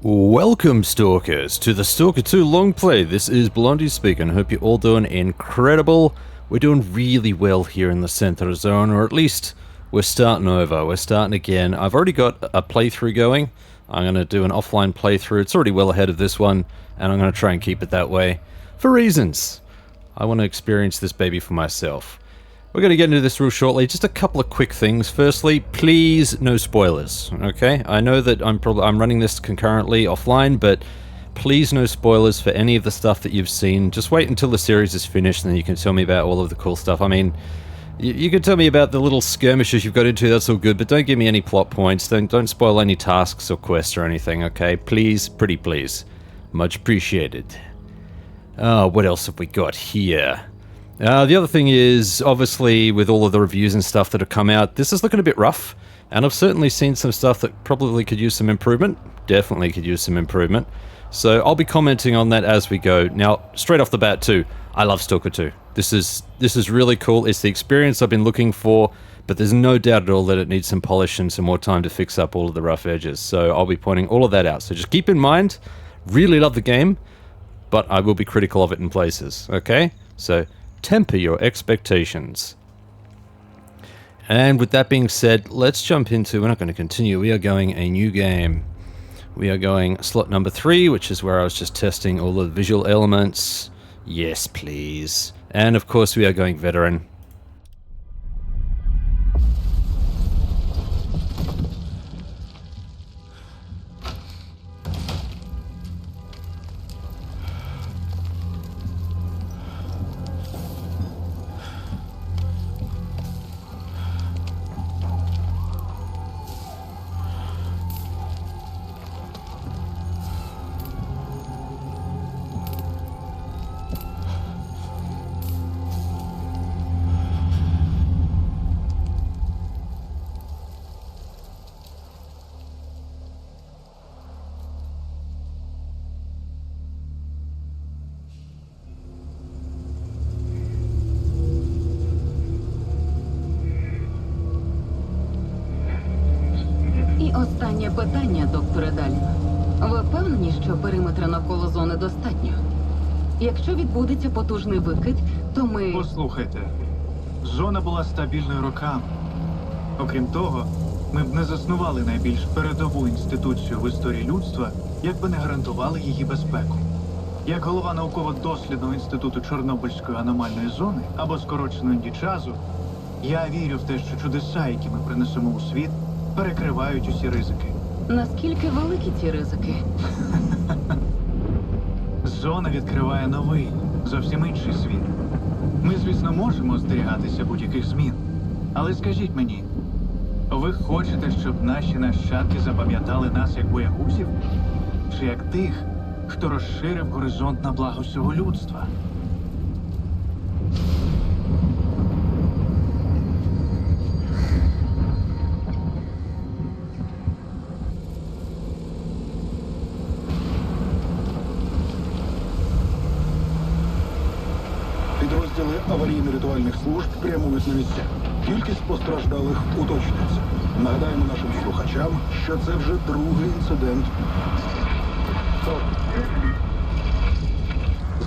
Welcome, Stalkers, to the Stalker 2 long play. This is Blondie speaking. Hope you're all doing incredible. We're doing really well here in the Centar Zona, or at least we're starting over. We're starting again. I've already got a playthrough going. I'm going to do an offline playthrough. It's already well ahead of this one, and I'm going to try and keep it that way for reasons. I want to experience this baby for myself. We're going to get into this real shortly. Just a couple of quick things. Firstly, please, no spoilers, okay? I know that I'm running this concurrently offline, but please no spoilers for any of the stuff that you've seen. Just wait until the series is finished, and then you can tell me about all of the cool stuff. I mean, you can tell me about the little skirmishes you've got into, that's all good, but don't give me any plot points. Don't spoil any tasks or quests or anything, okay? Please, pretty please. Much appreciated. What else have we got here? The other thing is, obviously, with all of the reviews and stuff that have come out, this is looking a bit rough, and I've certainly seen some stuff that probably could use some improvement. Definitely could use some improvement. So I'll be commenting on that as we go. Now, straight off the bat too, I love Stalker 2. This is really cool. It's the experience I've been looking for, but there's no doubt at all that it needs some polish and some more time to fix up all of the rough edges. So I'll be pointing all of that out. So just keep in mind, really love the game, but I will be critical of it in places, okay? So temper your expectations. And with that being said, let's jump into, we're not going to continue, we are going a new game. We are going slot number 3, which is where I was just testing all the visual elements. Yes, please. And of course we are going veteran. Останнє питання, докторе Даліна. Ви впевнені, що периметра навколо зони достатньо? Якщо відбудеться потужний викид, то ми... Послухайте, зона була стабільною роками. Окрім того, ми б не заснували найбільш передову інституцію в історії людства, якби не гарантували її безпеку. Як голова науково-дослідного інституту Чорнобильської аномальної зони, або скорочено НДЧАЗу, я вірю в те, що чудеса, які ми принесемо у світ, перекривають усі ризики. Наскільки великі ці ризики? Зона відкриває новий, зовсім інший світ. Ми, звісно, можемо остерігатися будь-яких змін. Але скажіть мені, ви хочете, щоб наші нащадки запам'ятали нас як боягузів? Чи як тих, хто розширив горизонт на благо всього людства? Підрозділи аварійно-рятувальних служб прямують на місця. Кількість постраждалих уточнюється. Нагадаємо нашим слухачам, що це вже другий інцидент.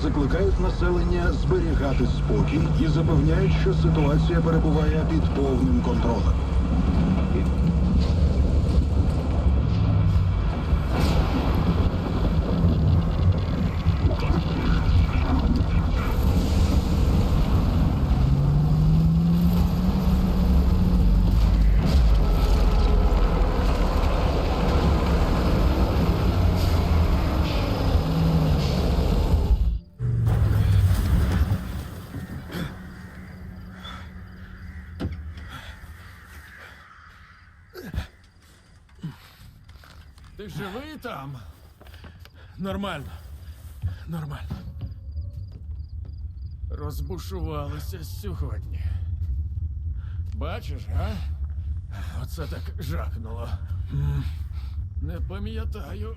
Закликають населення зберігати спокій і запевняють, що ситуація перебуває під повним контролем. Ти живий там? Нормально. Нормально. Розбушувалися сьогодні. Бачиш, а? Оце так жахнуло. Не пам'ятаю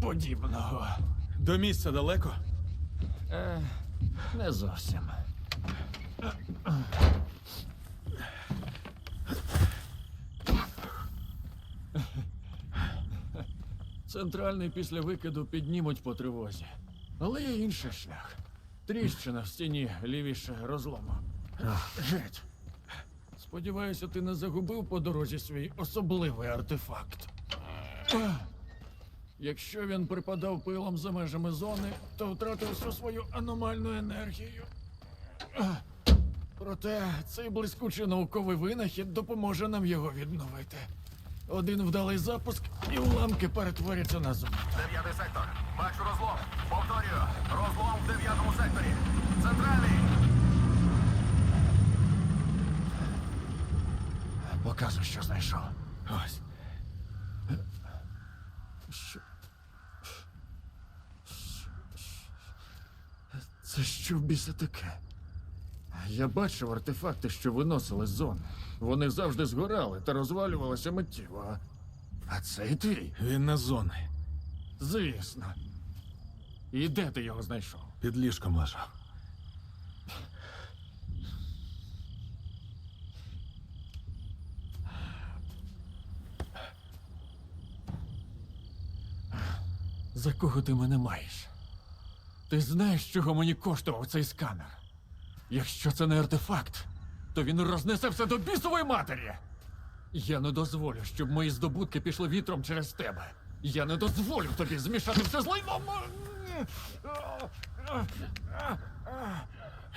подібного. До місця далеко? Не зовсім. Центральний після викиду піднімуть по тривозі. Але є інший шлях. Тріщина в стіні лівіше розлому. Геть. Сподіваюся, ти не загубив по дорозі свій особливий артефакт. Якщо він припадав пилом за межами зони, то втратив всю свою аномальну енергію. Проте цей блискучий науковий винахід допоможе нам його відновити. Один вдалий запуск і уламки перетворяться на зону. 9-й сектор. Бачу розлом. Повторюю. Розлом в 9-му секторі. Центральний. Показуй, що знайшов. Ось. Що? Це що в біса таке? Я бачив артефакти, що виносили з зони. Вони завжди згорали та розвалювалися миттєво. А цей твій? Він на зони. Звісно. І де ти його знайшов? Під ліжком лежав. За кого ти мене маєш? Ти знаєш, чого мені коштував цей сканер? Якщо це не артефакт, то він рознесе все до бісової матері. Я не дозволю, щоб мої здобутки пішли вітром через тебе. Я не дозволю тобі змішати все з лайном.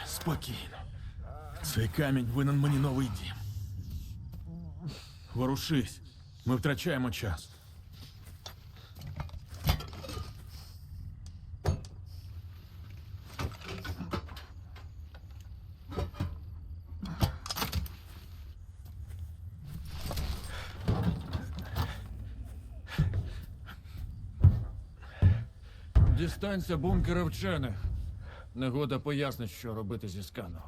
Спокійно. Цей камінь винен мені новий дім. Ворушись. Ми втрачаємо час. Дістанься бункера вчених. Негода пояснить, що робити зі сканом.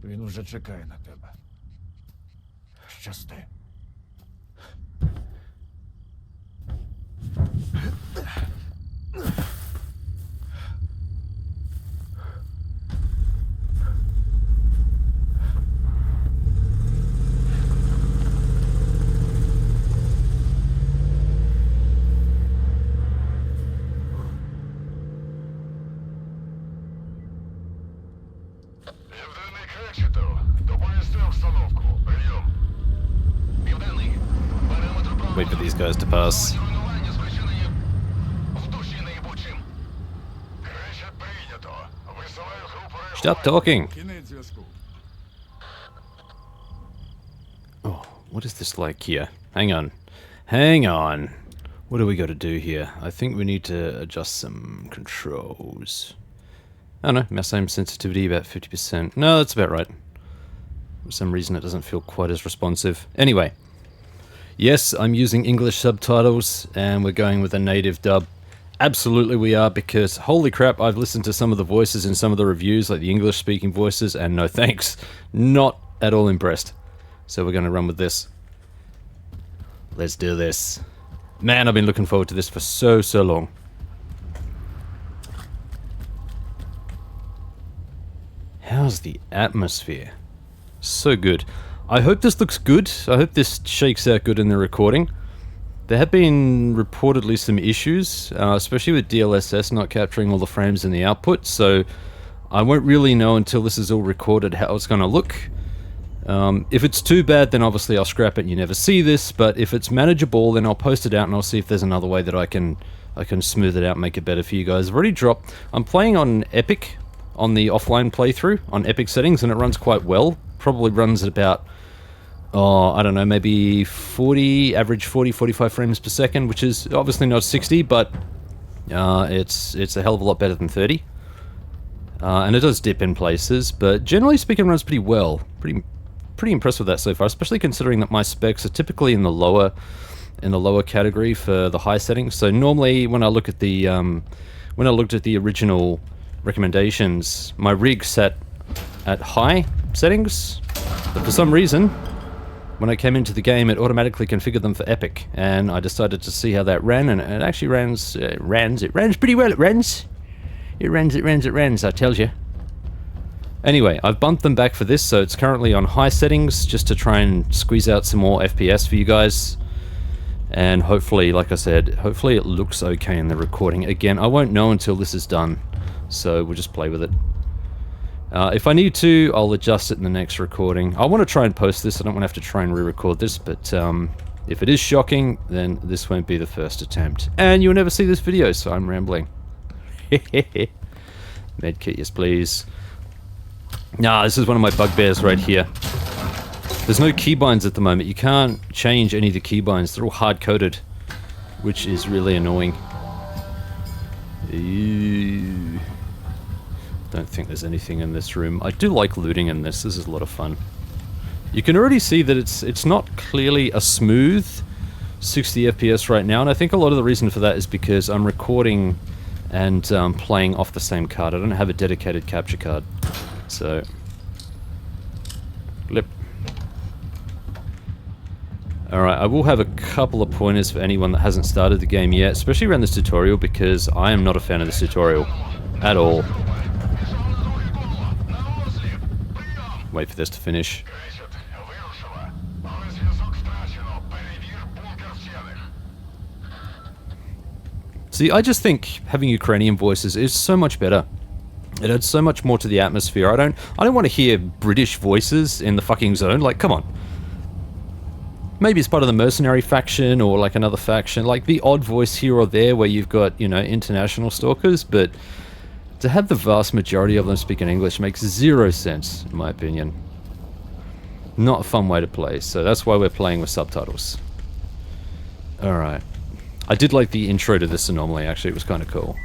Він вже чекає на тебе. Щасти. Південний Кречетов. Доповісти обстановку. Прийом. Південний. Периметр Wait for these guys to pass. руйнування спричинені в душі неїбучим. Кречет прийнято. Висилаю групу Stop talking! Кінець зв'язку. Oh, what is this like here? Hang on. Hang on. What do we got to do here? I think we need to adjust some controls. I don't know, mass aim sensitivity about 50%. No, that's about right. For some reason it doesn't feel quite as responsive. Anyway. Yes, I'm using English subtitles and we're going with a native dub. Absolutely we are, because holy crap, I've listened to some of the voices in some of the reviews, like the English speaking voices, and no thanks. Not at all impressed. So we're going to run with this. Let's do this. Man, I've been looking forward to this for so long. How's the atmosphere? So good. I hope this looks good. I hope this shakes out good in the recording. There have been reportedly some issues, especially with DLSS not capturing all the frames in the output, so I won't really know until this is all recorded how it's going to look. If it's too bad, then obviously I'll scrap it and you never see this, but if it's manageable, then I'll post it out and I'll see if there's another way that I can smooth it out and make it better for you guys. I've already dropped... I'm playing on Epic, on the offline playthrough, on Epic settings, and it runs quite well. Probably runs at about... I don't know, maybe 40, average 40, 45 frames per second, which is obviously not 60, but it's a hell of a lot better than 30. And it does dip in places, but generally speaking, it runs pretty well. Pretty impressed with that so far, especially considering that my specs are typically in the lower category for the high settings. So normally, when I look at the when I looked at the original recommendations, my rig sat at high settings, but for some reason, when I came into the game, it automatically configured them for Epic, and I decided to see how that ran, and it actually runs pretty well. It runs, I tell you. Anyway, I've bumped them back for this, so it's currently on high settings, just to try and squeeze out some more FPS for you guys. And hopefully, like I said, hopefully it looks okay in the recording. Again, I won't know until this is done, so we'll just play with it. If I need to, I'll adjust it in the next recording. I want to try and post this. I don't want to have to try and re-record this, but if it is shocking, then this won't be the first attempt. And you'll never see this video, so I'm rambling. Medkit, yes please. Nah, this is one of my bugbears right here. There's no keybinds at the moment. You can't change any of the keybinds. They're all hard-coded, which is really annoying. Ew. Don't think there's anything in this room. I do like looting in this. This is a lot of fun. You can already see that it's not clearly a smooth 60 FPS right now, and I think a lot of the reason for that is because I'm recording and playing off the same card. I don't have a dedicated capture card. So... Lip. Alright, I will have a couple of pointers for anyone that hasn't started the game yet, especially around this tutorial, because I am not a fan of this tutorial. At all. Wait for this to finish. See, I just think having Ukrainian voices is so much better. It adds so much more to the atmosphere. I don't want to hear British voices in the fucking zone. Like, come on. Maybe it's part of the mercenary faction or like another faction, like the odd voice here or there where you've got, you know, international stalkers, but to have the vast majority of them speaking English makes zero sense, in my opinion. Not a fun way to play, so that's why we're playing with subtitles. Alright. I did like the intro to this anomaly, actually, it was kind of cool.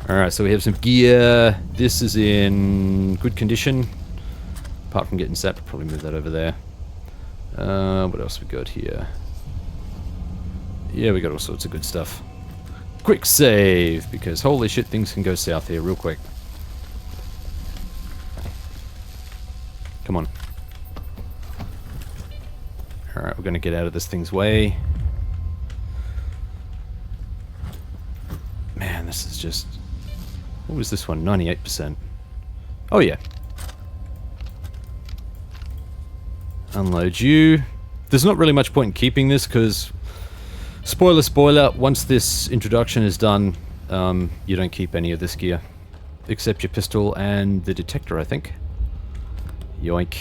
Alright, so we have some gear. This is in good condition. Apart from getting zapped, probably move that over there. What else we got here? Yeah, we got all sorts of good stuff. Quick save, because holy shit, things can go south here real quick. Come on. Alright, we're going to get out of this thing's way. Man, this is just... What was this one? 98%. Oh yeah. Unload you. There's not really much point in keeping this because, spoiler, once this introduction is done, you don't keep any of this gear. Except your pistol and the detector, I think. Yoink.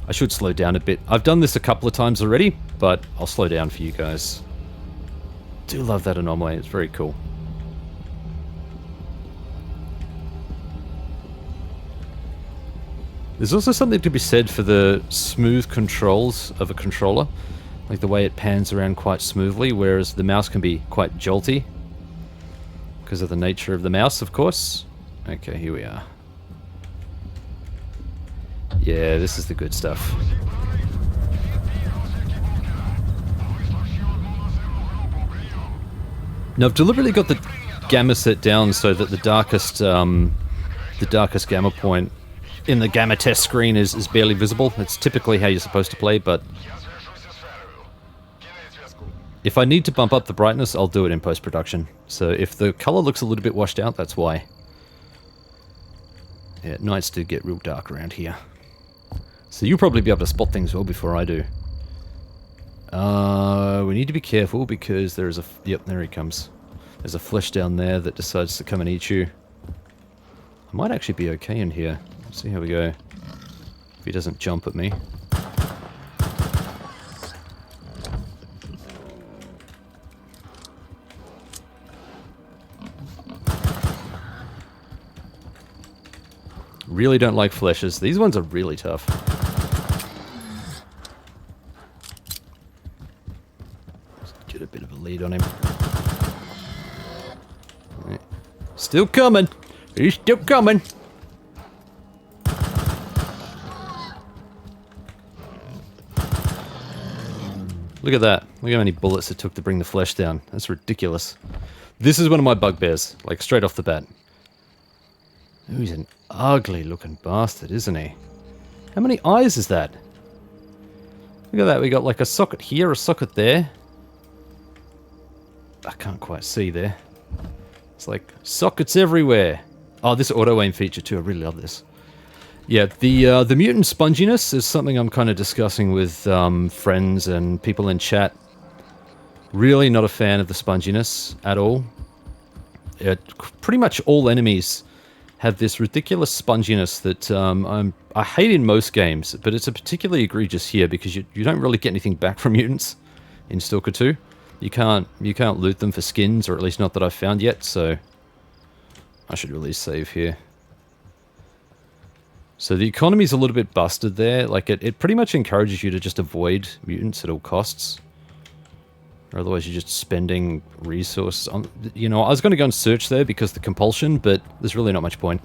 I should slow down a bit. I've done this a couple of times already, but I'll slow down for you guys. Do love that anomaly, it's very cool. There's also something to be said for the smooth controls of a controller. Like the way it pans around quite smoothly, whereas the mouse can be quite jolty. Because of the nature of the mouse, of course. Okay, here we are. Yeah, this is the good stuff. Now I've deliberately got the gamma set down so that the darkest gamma point in the gamma test screen is barely visible. It's typically how you're supposed to play, but if I need to bump up the brightness, I'll do it in post-production. So if the color looks a little bit washed out, that's why. Yeah, nights do get real dark around here. So you'll probably be able to spot things well before I do. We need to be careful because there is a... Yep, there he comes. There's a flesh down there that decides to come and eat you. I might actually be okay in here. Let's see how we go. If he doesn't jump at me. Really don't like fleshes. These ones are really tough. Let's get a bit of a lead on him. Right. Still coming! He's still coming! Look at that. Look how many bullets it took to bring the flesh down. That's ridiculous. This is one of my bugbears, like straight off the bat. Ooh, he's an ugly looking bastard, isn't he? How many eyes is that? Look at that, we got like a socket here, a socket there. I can't quite see there. It's like sockets everywhere. Oh, this auto aim feature too, I really love this. Yeah, the mutant sponginess is something I'm kind of discussing with friends and people in chat. Really not a fan of the sponginess at all. Pretty much all enemies have this ridiculous sponginess that I hate in most games, but it's a particularly egregious here because you don't really get anything back from mutants in Stalker 2. You can't loot them for skins, or at least not that I've found yet, so I should really save here. So the economy's a little bit busted there. Like, it pretty much encourages you to just avoid mutants at all costs. Or otherwise you're just spending resources on... You know, I was going to go and search there because the compulsion, but there's really not much point.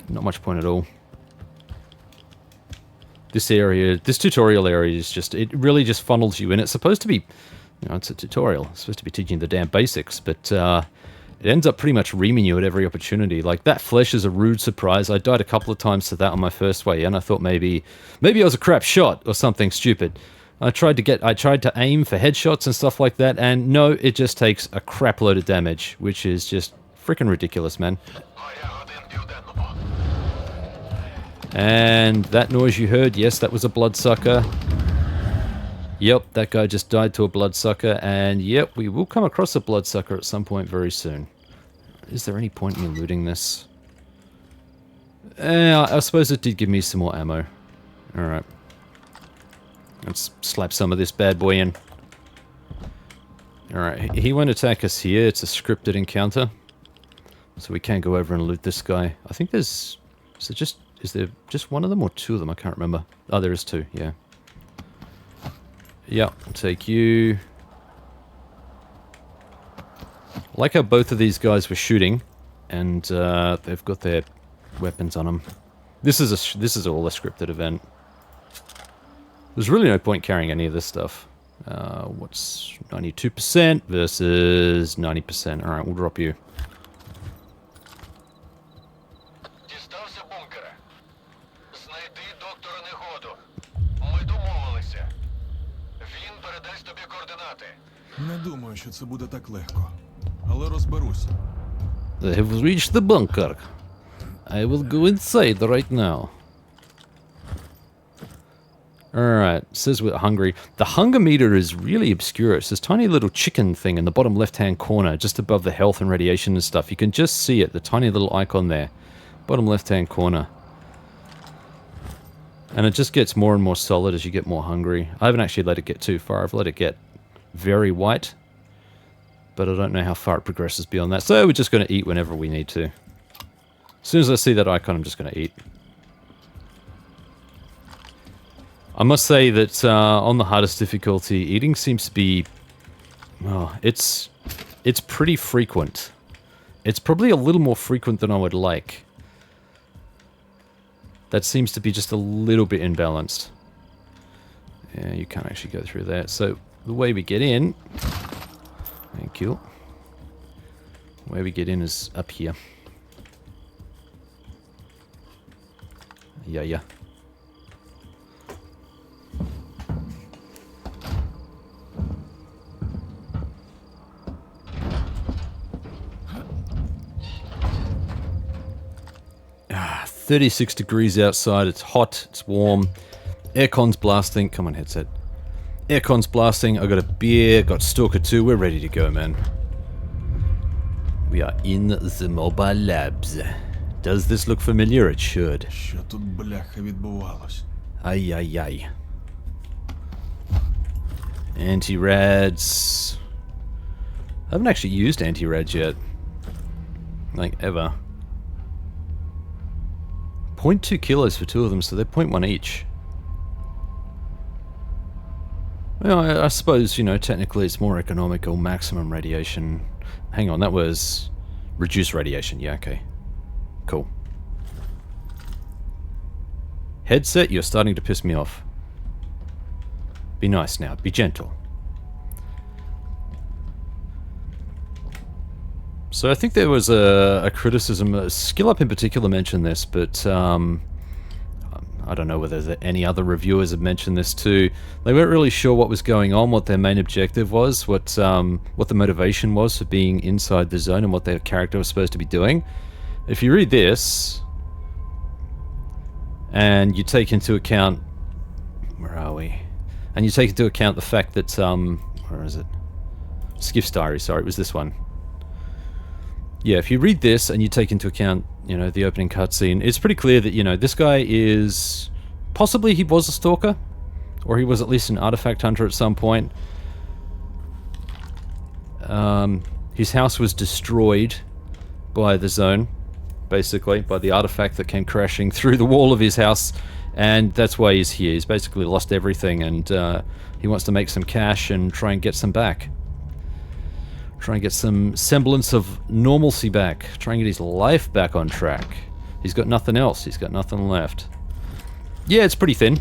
Not much point at all. This area, this tutorial area is just... It really just funnels you in. It's supposed to be... You know, it's a tutorial. It's supposed to be teaching you the damn basics, but... It ends up pretty much reaming you at every opportunity. Like, that flesh is a rude surprise. I died a couple of times to that on my first way in. I thought maybe I was a crap shot or something stupid. I tried to aim for headshots and stuff like that, and no, it just takes a crap load of damage, which is just freaking ridiculous, man. And that noise you heard, yes, that was a bloodsucker. Yep, that guy just died to a bloodsucker, and yep, we will come across a bloodsucker at some point very soon. Is there any point in me looting this? I suppose it did give me some more ammo. Alright. Let's slap some of this bad boy in. Alright, he won't attack us here, it's a scripted encounter. So we can't go over and loot this guy. I think there's... Is there just one of them or two of them? I can't remember. Oh, there is two, yeah. Yep, I'll take you. I like how both of these guys were shooting, and they've got their weapons on them. This is all a scripted event. There's really no point carrying any of this stuff. What's 92% versus 90%? All right, we'll drop you. Не думаю, що це буде так легко. Але розберусь. They have reached the bunker. I will go inside right now. Alright, says we're hungry. The hunger meter is really obscure. It's this tiny little chicken thing in the bottom left-hand corner, just above the health and radiation and stuff. You can just see it, the tiny little icon there. Bottom left-hand corner. And it just gets more and more solid as you get more hungry. I haven't actually let it get too far. I've let it get very white. But I don't know how far it progresses beyond that. So we're just going to eat whenever we need to. As soon as I see that icon, I'm just going to eat. I must say that on the hardest difficulty, eating seems to be... Oh, it's pretty frequent. It's probably a little more frequent than I would like. That seems to be just a little bit imbalanced. Yeah, you can't actually go through that. So the way we get in... Thank you. The way we get in is up here. Yeah. 36 degrees outside, it's hot, it's warm, aircon's blasting, come on headset. Aircon's blasting, I got a beer, got Stalker 2, we're ready to go, man. We are in the mobile labs. Does this look familiar? It should. Що тут, бляха, відбувалось? Ay. Anti-rads. I haven't actually used anti-rads yet. Like, ever. 0.2 kilos for two of them, so they're 0.1 each. Well, I suppose, you know, technically it's more economical, maximum radiation. Hang on, that was reduced radiation. Yeah, okay. Cool. Headset, you're starting to piss me off. Be nice now, be gentle. So I think there was a criticism, Skill Up in particular mentioned this, but I don't know whether any other reviewers have mentioned this too. They weren't really sure what was going on, what their main objective was, what the motivation was for being inside the zone and what their character was supposed to be doing. If you read this, And you take into account... Where are we? And you take into account the fact that, where is it? Skiff's Diary, sorry, it was this one. Yeah, if you read this and you take into account, you know, the opening cutscene, it's pretty clear that, you know, this guy is... Possibly he was a stalker, or he was at least an artifact hunter at some point. His house was destroyed by the zone, basically, by the artifact that came crashing through the wall of his house, and that's why he's here. He's basically lost everything, and he wants to make some cash and try and get some back. Try and get some semblance of normalcy back. Try and get his life back on track. He's got nothing else. He's got nothing left. Yeah, it's pretty thin.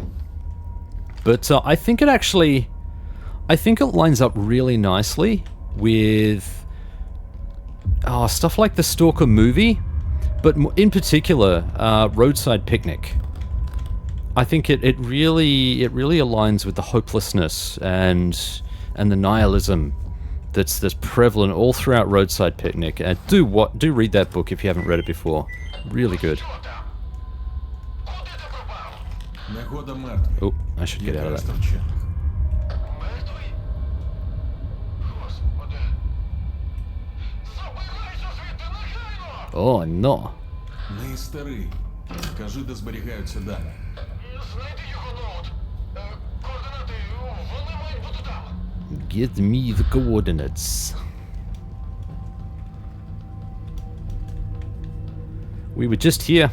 But I think it actually... I think it lines up really nicely with... stuff like the Stalker movie. But in particular, Roadside Picnic. I think it really aligns with the hopelessness and the nihilism that's prevalent all throughout Roadside Picnic. And do read that book if you haven't read it before. Really good. Oh, I should get out of that. Oh, no. Не старий. Кажи, де зберігаються дані. Знайди його ноут. Координати, вони мають бути там. Give me the coordinates. We were just here.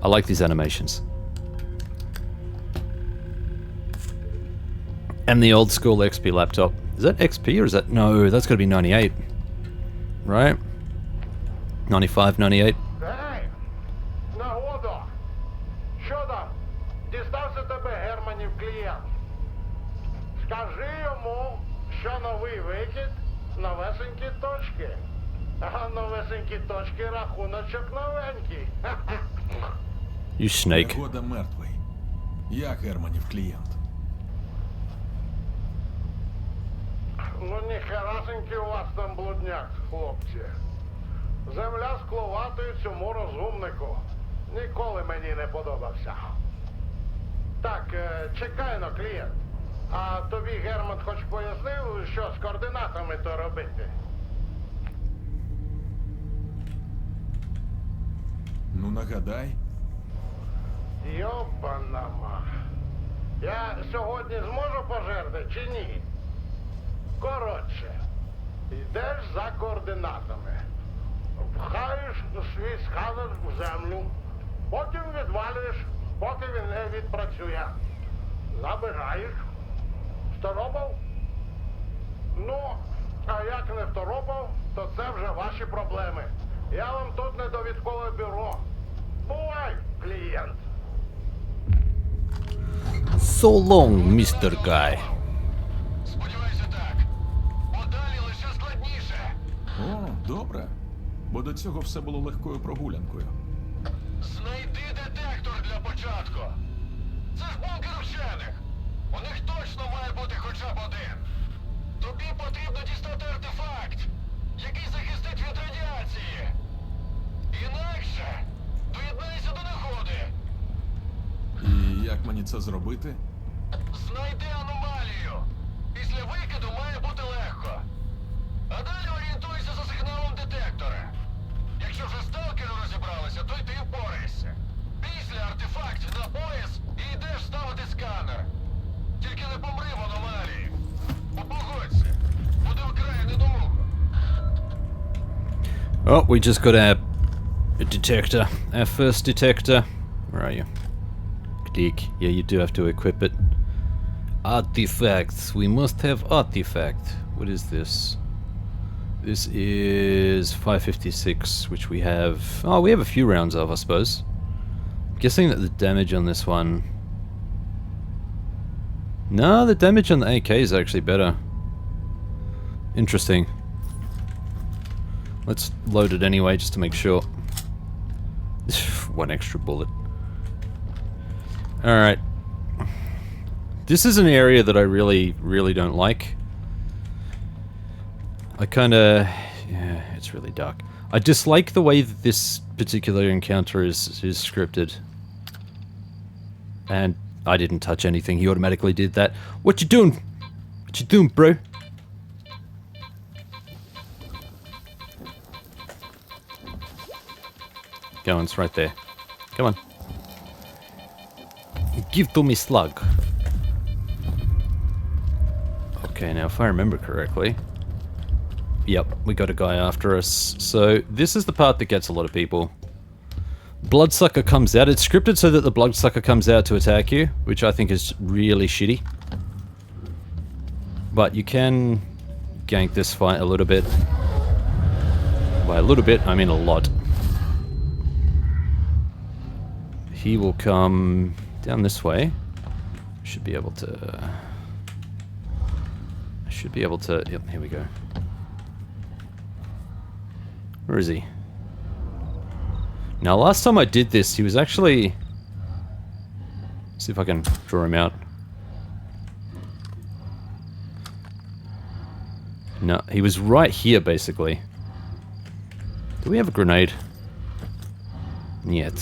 I like these animations. And the old school XP laptop. Is that XP or is that... No, that's got to be 98. Right? 95, 98. Гей! Нагодо! Що там? Дістався тебе Германів клієнт. Скажи йому, що новий викид – новесенькі точки. А новесенькі точки – рахуночок новенький. You snake. Негода мертвий. Я Германів клієнт. Ну ніхерасенький у вас там блудняк, хлопці. Земля скловатою цьому розумнику. Ніколи мені не подобався. Так, чекай-но, клієнт. А тобі Герман хоч пояснив, що з координатами то робити? Ну нагадай. Йопанама. Я сьогодні зможу пожерти чи ні? Коротше, йдеш за координатами. Пхаєш свій сканер в землю. Потім відвалюєш, поки він не відпрацює. Забираєш. Второпав? Ну, а як не второпав, то це вже ваші проблеми. Я вам тут не довідкове бюро. Бувай, клієнт. So long, Mr. Guy. Сподіваюся так. Подалі лише складніше. О, добре. Бо до цього все було легкою прогулянкою. Знайди детектор для початку. Це ж бункер вчених. У них точно має бути хоча б один. Тобі потрібно дістати артефакт, який захистить від радіації. Інакше доєднайся до негоди. І як мені це зробити? Знайди аномалію. Після викиду має бути легко. А далі орієнтуйся за сигналом детектора. Якщо вже сталкери розібралися, то й ти впораєшся. Після артефактів на пояс і йдеш ставити сканер. Тільки не помри в аномалії. Погодься. Буде вкрай недолуго. Oh, we just got our detector. Our first detector. Where are you? Click. Yeah, you do have to equip it. Artifacts. We must have artifact. What is this? This is 556, which we have... Oh, we have a few rounds of, I suppose. Guessing that the damage on this one... No, the damage on the AK is actually better. Interesting. Let's load it anyway, just to make sure. One extra bullet. Alright. This is an area that I really don't like. I kinda... Yeah, it's really dark. I dislike the way that this particular encounter is scripted. And I didn't touch anything. He automatically did that. What you doing? What you doing, bro? Go on, it's right there. Come on. Give to me slug. Okay, now if I remember correctly... Yep, we got a guy after us. So, this is the part that gets a lot of people. Bloodsucker comes out. It's scripted so that the bloodsucker comes out to attack you, which I think is really shitty. But you can gank this fight a little bit. By a little bit, I mean a lot. He will come down this way. Should be able to... I should be able to... Yep, here we go. Where is he? Now, last time I did this, he was actually... See if I can draw him out. No, he was right here, basically. Do we have a grenade? Yet.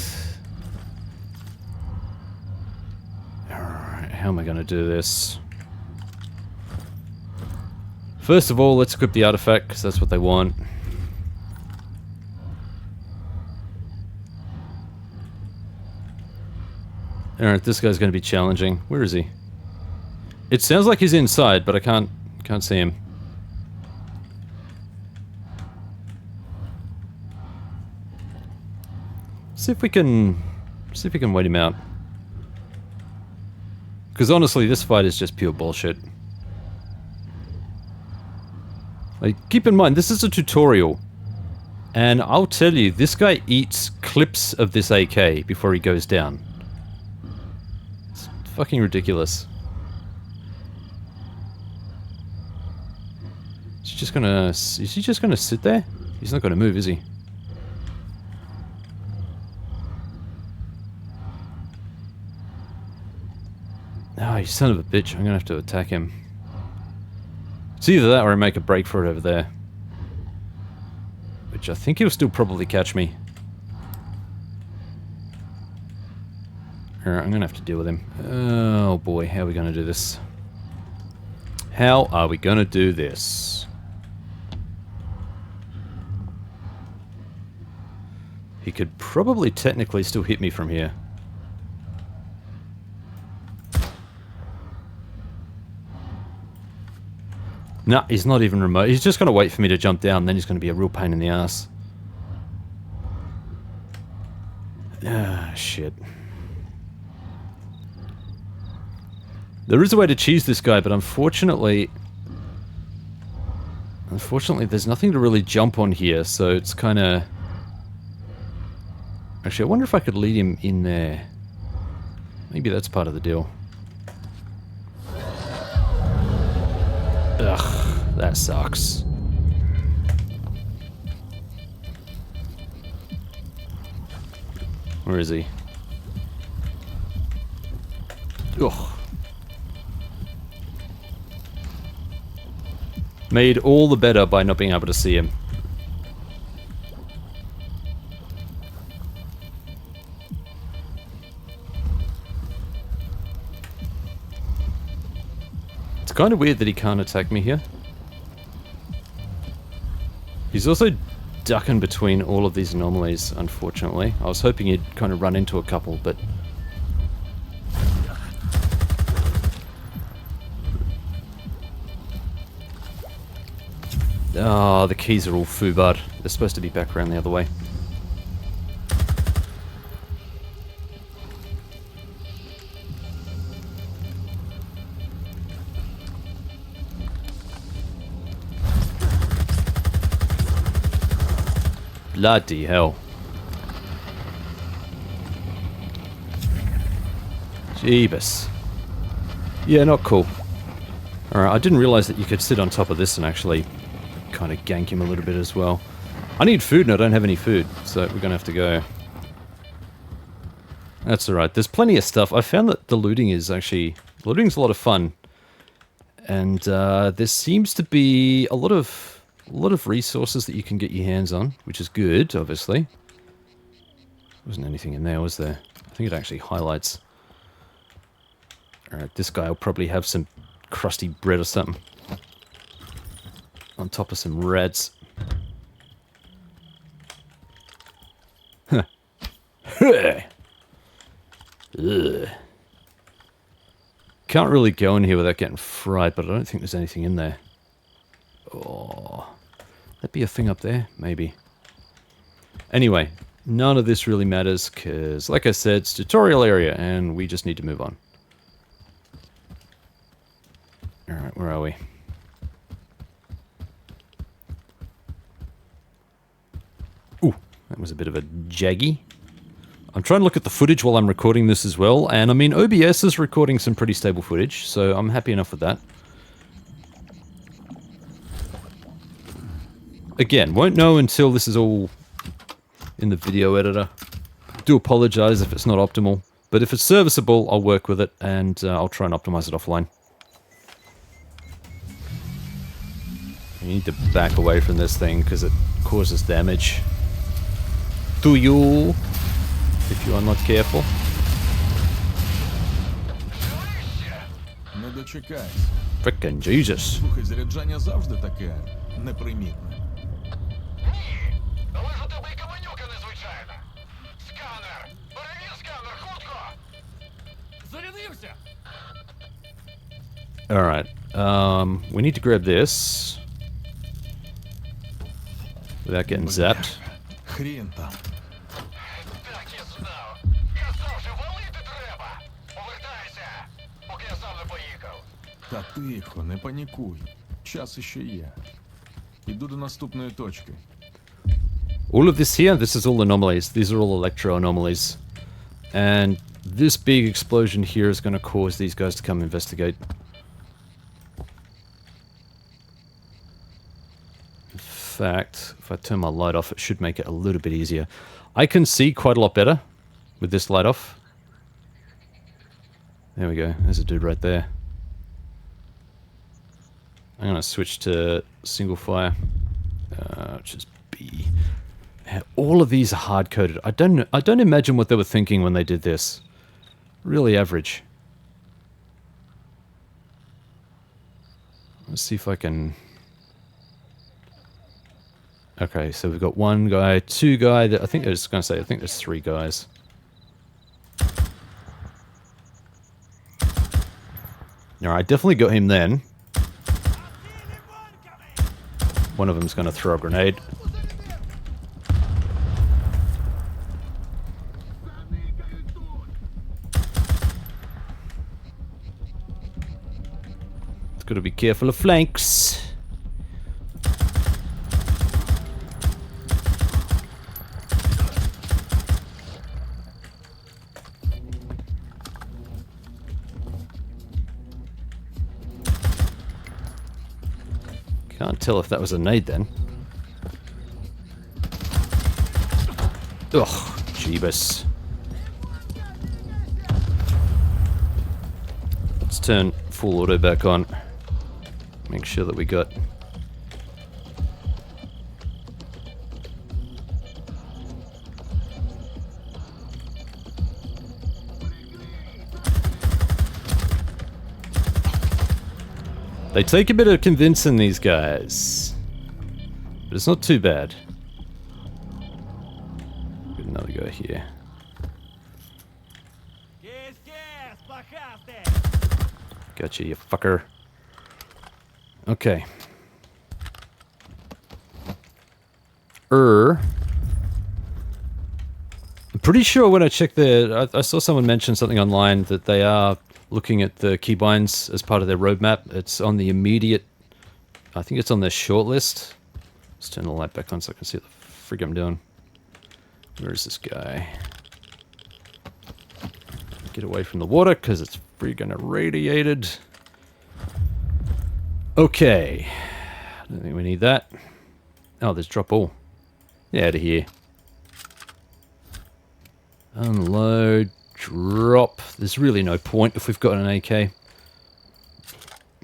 Alright, how am I going to do this? First of all, let's equip the artifact, because that's what they want. Alright, this guy's going to be challenging. Where is he? It sounds like he's inside, but I can't see him. See if we can wait him out. Because honestly, this fight is just pure bullshit. Like, keep in mind, this is a tutorial. And I'll tell you, this guy eats clips of this AK before he goes down. It's fucking ridiculous. Is he just gonna sit there? He's not gonna move, is he? Ah, you son of a bitch. I'm gonna have to attack him. It's either that or I make a break for it over there. Which I think he'll still probably catch me. Alright, I'm gonna have to deal with him. Oh boy, how are we gonna do this? How are we gonna do this? He could probably technically still hit me from here. Nah, he's not even remote. He's just going to wait for me to jump down, then he's going to be a real pain in the ass. Ah, shit. There is a way to cheese this guy, but unfortunately... there's nothing to really jump on here, so it's kind of... Actually, I wonder if I could lead him in there. Maybe that's part of the deal. Ugh, that sucks. Where is he? Ugh. Made all the better by not being able to see him. It's kind of weird that he can't attack me here. He's also ducking between all of these anomalies, unfortunately. I was hoping he'd kind of run into a couple, but... Ah, the keys are all foobarred. They're supposed to be back around the other way. Bloody hell. Jeebus. Yeah, not cool. Alright, I didn't realize that you could sit on top of this and actually kind of gank him a little bit as well. I need food and I don't have any food, so we're gonna have to go. That's alright. There's plenty of stuff. I found that the looting is actually... Looting's a lot of fun. And there seems to be a lot of resources that you can get your hands on, which is good, obviously. Wasn't anything in there, was there? I think it actually highlights. Alright, this guy will probably have some crusty bread or something. On top of some reds. Huh. Ugh. Can't really go in here without getting fried, but I don't think there's anything in there. Oh, that'd be a thing up there? Maybe. Anyway, none of this really matters, because, like I said, it's tutorial area, and we just need to move on. Alright, where are we? Ooh, that was a bit of a jaggy. I'm trying to look at the footage while I'm recording this as well, and I mean, OBS is recording some pretty stable footage, so I'm happy enough with that. Again, won't know until this is all in the video editor. Do apologize if it's not optimal, but if it's serviceable, I'll work with it, and I'll try and optimize it offline. You need to back away from this thing, because it causes damage to you. If you are not careful. Не дочекайся. Frickin' Jesus. Слухай, заряджання завжди таке непримітне. Ні, але ж у тебе й каменюка незвичайна. Сканер! Перевір сканер, хутко! Зарядився! Alright, we need to grab this without getting zapped. Хрін там. Так і знав. Казав же, валити треба! Повертайся, поки я сам не поїхав. Та тихо, не панікуй. Час іще є. Іду до наступної точки. All of this here, this is all anomalies. These are all electro anomalies. And this big explosion here is going to cause these guys to come investigate. In fact, if I turn my light off, it should make it a little bit easier. I can see quite a lot better with this light off. There we go. There's a dude right there. I'm going to switch to single fire, which is B. And all of these are hard-coded. I don't imagine what they were thinking when they did this. Really average. Let's see if I can... Okay, so we've got one guy, two guy. I think I was going to say, I think there's three guys. Alright, definitely got him then. One of them's going to throw a grenade. It's got to be careful of flanks. Can't tell if that was a nade then. Ugh, jeebus. Let's turn full auto back on. Make sure that we got... They take a bit of convincing, these guys. But it's not too bad. Get another guy here. Gotcha, you fucker. Okay. I'm pretty sure when I checked I saw someone mention something online that they are looking at the keybinds as part of their roadmap. It's on the immediate... I think it's on their shortlist. Let's turn the light back on so I can see what the frig I'm doing. Where is this guy? Get away from the water because it's freaking irradiated. Okay. I don't think we need that. Oh, there's drop all. Yeah, out of here. Unload. Drop. There's really no point if we've got an AK.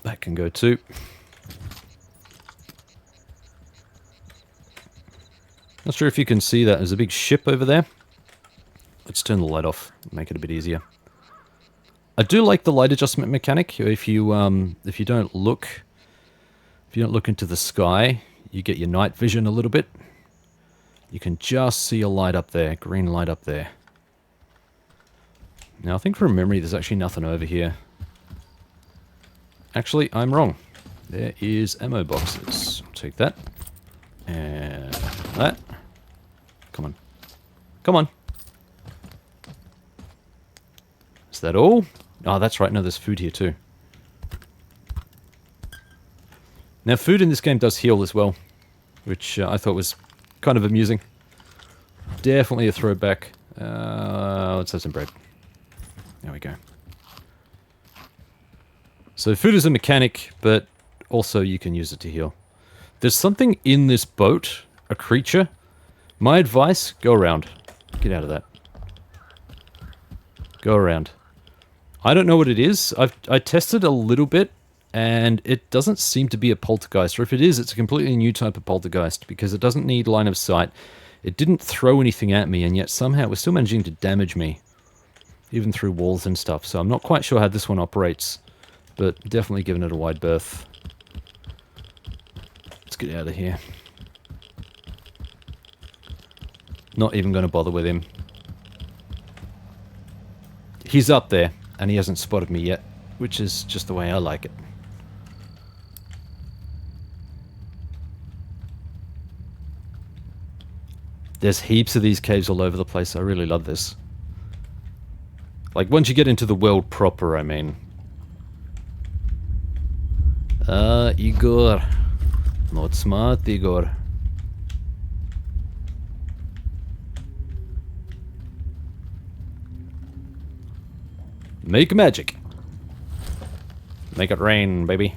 That can go too. Not sure if you can see that. There's a big ship over there. Let's turn the light off, make it a bit easier. I do like the light adjustment mechanic. If you don't look into the sky, you get your night vision a little bit. You can just see a light up there, green light up there. Now I think from memory there's actually nothing over here. Actually, I'm wrong. There is ammo boxes. I'll take that. And that. Come on. Come on. Is that all? Oh, that's right. No, there's food here too. Now, food in this game does heal as well, which I thought was kind of amusing. Definitely a throwback. Let's have some bread. There we go. So food is a mechanic, but also you can use it to heal. There's something in this boat, a creature. My advice, go around. Get out of that. Go around. I don't know what it is. I tested a little bit, and it doesn't seem to be a poltergeist. Or if it is, it's a completely new type of poltergeist, because it doesn't need line of sight. It didn't throw anything at me, and yet somehow it was still managing to damage me. Even through walls and stuff. So I'm not quite sure how this one operates, but definitely giving it a wide berth. Let's get out of here. Not even going to bother with him. He's up there, and he hasn't spotted me yet, which is just the way I like it. There's heaps of these caves all over the place. I really love this. Like, once you get into the world proper, I mean. Igor. Not smart, Igor. Make magic. Make it rain, baby.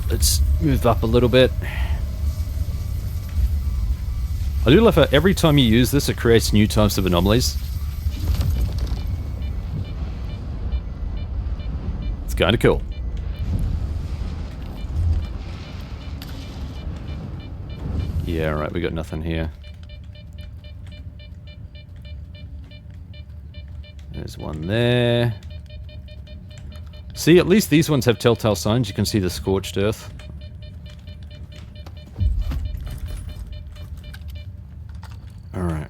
Let's move up a little bit. I do love how every time you use this, it creates new types of anomalies. It's kind of cool. Yeah, alright, we got nothing here. There's one there. See, at least these ones have telltale signs. You can see the scorched earth. Alright.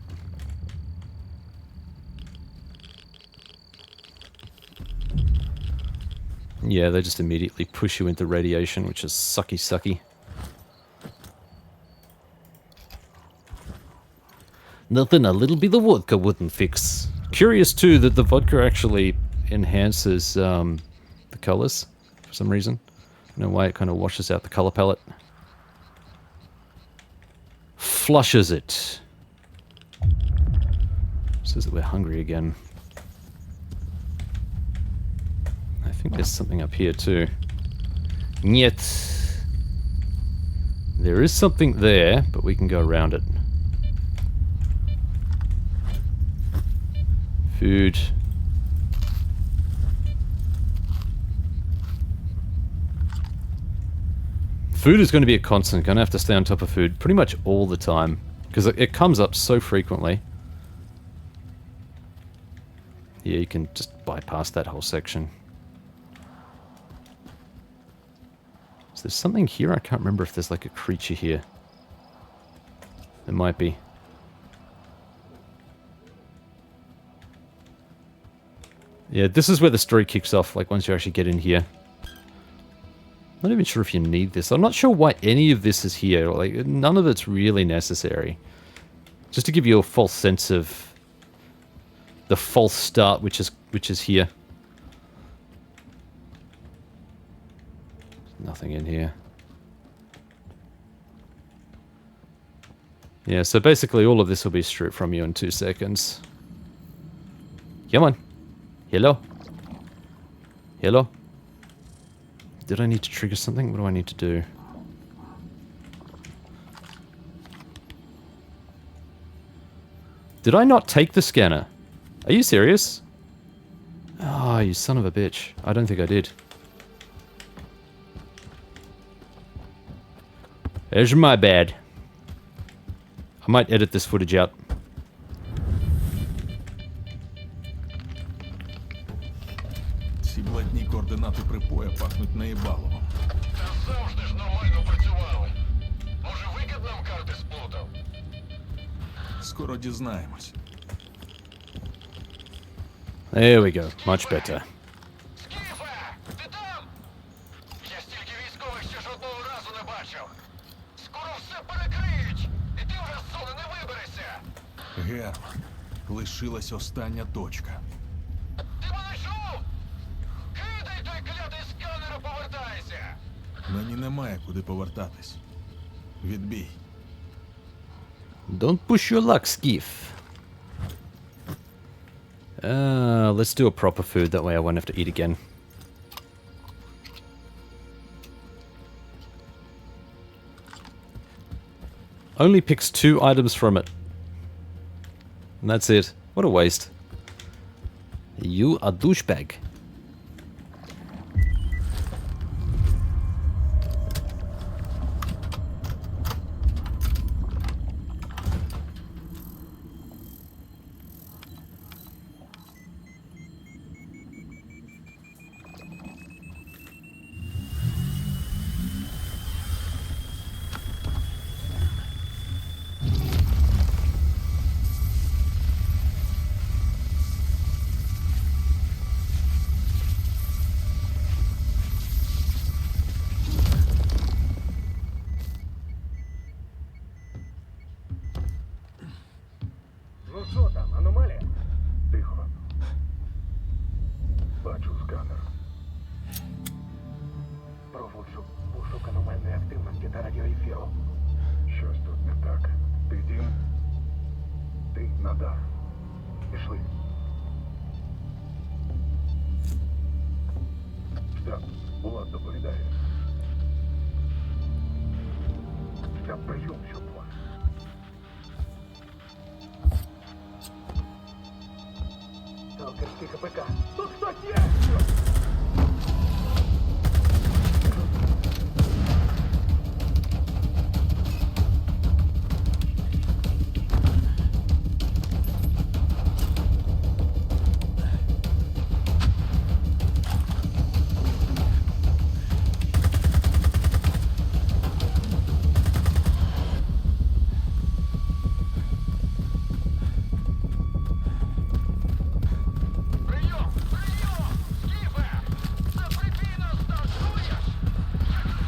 Yeah, they just immediately push you into radiation, which is sucky. Nothing a little bit of vodka wouldn't fix. Curious, too, that the vodka actually enhances the colors for some reason. I don't know why it kind of washes out the color palette. Flushes it. Says that we're hungry again. I think there's something up here too. Nyet. There is something there, but we can go around it. Food. Food is going to be a constant. Going to have to stay on top of food pretty much all the time, because it comes up so frequently. Yeah, you can just bypass that whole section. Is there something here? I can't remember if there's like a creature here. There might be. Yeah, this is where the story kicks off, like once you actually get in here. Not even sure if you need this. I'm not sure why any of this is here. Like, none of it's really necessary. Just to give you a false sense of the false start, which is here. Nothing in here. Yeah, so basically all of this will be stripped from you in 2 seconds. Come on. Hello? Hello? Did I need to trigger something? What do I need to do? Did I not take the scanner? Are you serious? Oh, you son of a bitch. I don't think I did. There's my bad. I might edit this footage out. Ці блатні координати припоя пахнуть наїбалово. Та завжди ж нормально працювали. Може, викид нам карти сплутав? Скоро дізнаємось. There we go. Much better. Скіфе! Ти там? Я стільки військових ще жодного разу не бачив. Скоро все перекриють, і ти вже з зони не виберешся. Герман, лишилась остання точка. Ти мене чув? Кидай той клятий сканер і повертайся. Мені немає куди повертатись. Відбій. Don't push your luck, Skiff. Let's do a proper food, that way I won't have to eat again. Only picks 2 items from it. And that's it. What a waste. You a douchebag. Ну що там, аномалія? Тихо. Бачу сканер. Проводжу пошук аномальної активності та радіоефіру. Щось тут не так. Ти дім? Ти надав. Пішли. Штаб, Влад доповідає. Штаб, прийом, що план. Сталкерський КПК. Тут хтось є! Прийом! Прийом! Скіфе! Це прибій нас став, чуєш?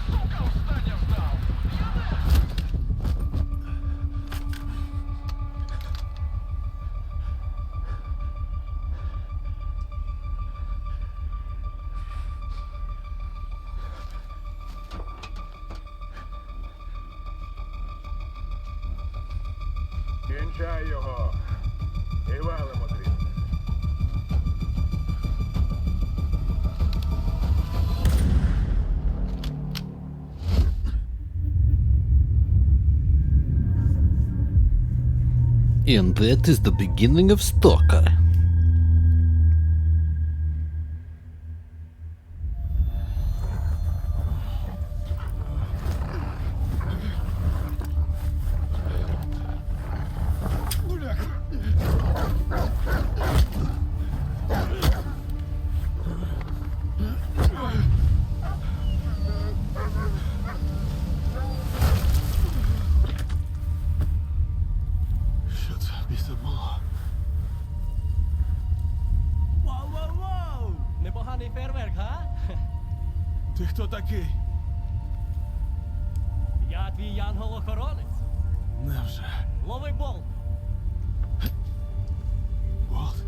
Сука, остання ждав! Кінчай його. І валимо звідси. And that is the beginning of Stalker. Що це біса було? Воу-воу-воу! Непоганий фейерверк, га? Ти хто такий? Я твій янгол-охоронець. Невже? Лови болт. Болт?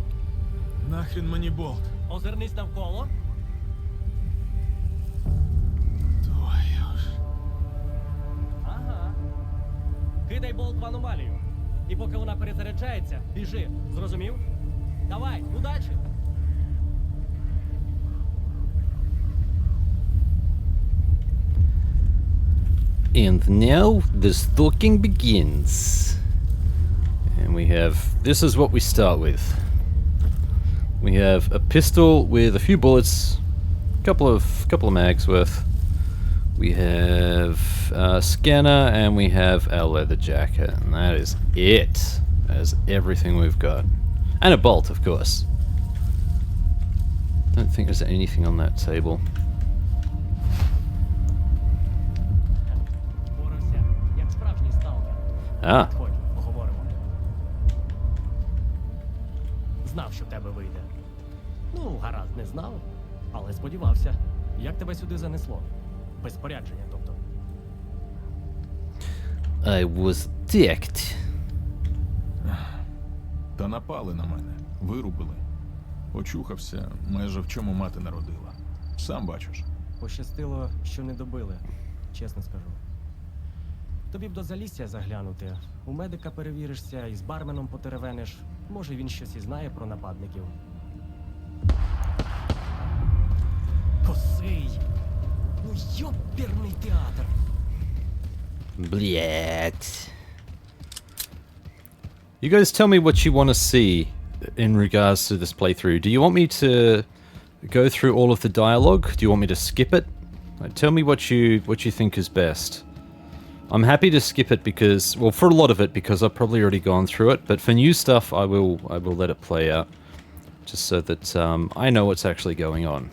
Нахрін мені болт? Озирнись навколо. Твою ж. Ага. Кидай болт в аномалію. І поки вона перезаряджається, біжи. Зрозумів? Давай, удачі! And now the stalking begins. And we have... This is what we start with. We have a pistol with a few bullets, couple of mags worth. We have a scanner, and we have our leather jacket, and that is it. That is everything we've got. And a bolt, of course. Don't think there's anything on that table. Порося, як справжній сталкер. Ah, Підходь, поговоримо. Знав, що в тебе вийде. Ну, гаразд, не знав, але сподівався. Як тебе сюди занесло? Без спорядження, тобто. I was decked. Та напали на мене, вирубили. Очухався, майже в чому мати народила. Сам бачиш. Пощастило, що не добили, чесно скажу. Тобі б до Залісся заглянути. У медика перевіришся і з барменом потеревениш. Може, він щось і знає про нападників. Косий! Ну йоперний театр! Блять. You guys tell me what you want to see in regards to this playthrough. Do you want me to go through all of the dialogue? Do you want me to skip it? Tell me what you think is best. I'm happy to skip it because, well, for a lot of it because I've probably already gone through it. But for new stuff, I will let it play out, just so that I know what's actually going on.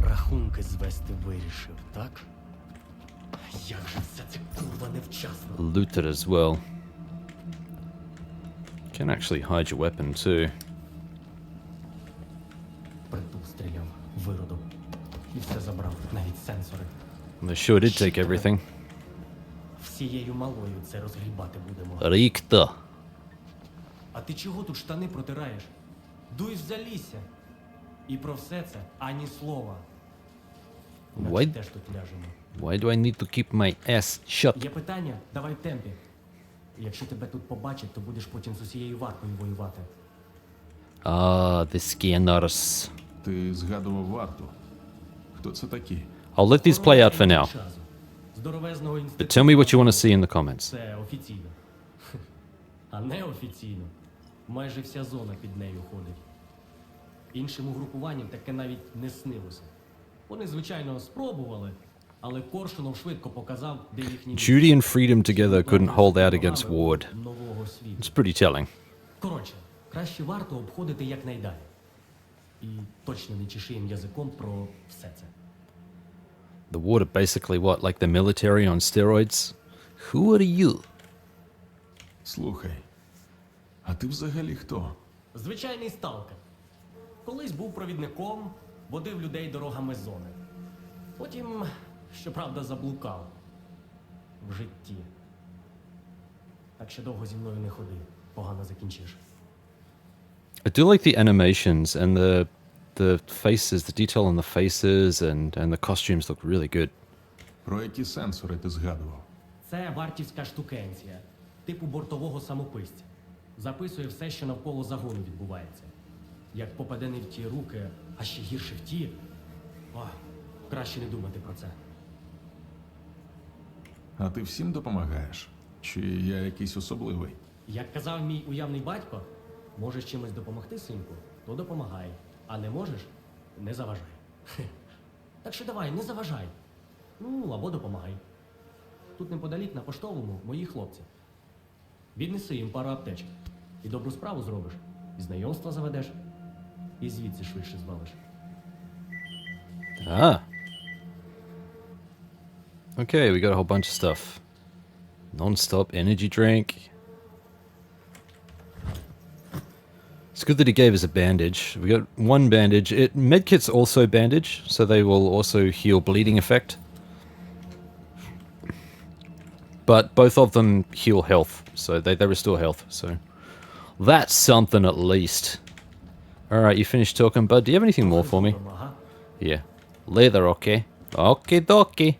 Рахунки звести вирішив, так? Як же все це курва невчасно. Loot it as well. You can actually hide your weapon too. Притул стріляв, виродок. І все забрав, навіть сенсори. They sure did take everything. Всією малою це розгрібати будемо. Рікто. А ти чого тут штани протираєш? Дуй в Залісся. І про все це ані слова. Інакше Why- теж тут ляжемо. Why do I need to keep my ass shut? Є питання? Давай в темпі. Якщо тебе тут побачать, то будеш потім з усією варкою воювати. Ah, the scanners. Ти згадував варту. Хто це такі? I'll let these play out for now. Здоровезного But інституту. tell me what you want to see in the comments. Це офіційно. А неофіційно. Майже вся зона під нею ходить. Іншим угрупуванням таке навіть не снилося. Вони, звичайно, спробували, але Коршунов швидко показав, де їхні... Duty and freedom together couldn't hold out against Ward. Нового світу. It's pretty telling. Коротше, краще варто обходити якнайдалі. І точно не чеши їм язиком про все це. The Ward are basically what, like the military on steroids? Who are you? Слухай, а ти взагалі хто? Звичайний сталкер. Колись був провідником, водив людей дорогами зони. Потім, щоправда, заблукав в житті. Так що довго зі мною не ходи, погано закінчиш. I do like the animations and the faces, the detail on the faces and the costumes look really good. Про які сенсори ти згадував? Це вартівська штукенція, типу бортового самописця. Записує все, що навколо загону відбувається. Як попаде не в ті руки, а ще гірше в ті. О, краще не думати про це. А ти всім допомагаєш? Чи я якийсь особливий? Як казав мій уявний батько, можеш чимось допомогти, синку, то допомагай. А не можеш – не заважай. Хе. Так що давай, не заважай. Ну, або допомагай. Тут неподалік на поштовому мої хлопці. Віднеси їм пару аптечок. І добру справу зробиш. І знайомства заведеш. І звідси швидше звалиш. Ah. Okay, we got a whole bunch of stuff. Non-stop energy drink. It's good that he gave us a bandage. We got one bandage. Medkits also bandage, so they will also heal bleeding effect. But both of them heal health, so they restore health. So that's something at least. All right, you finished talking, bud. Do you have anything more for me? Ага. Yeah. Leather, okay. Okie dokie.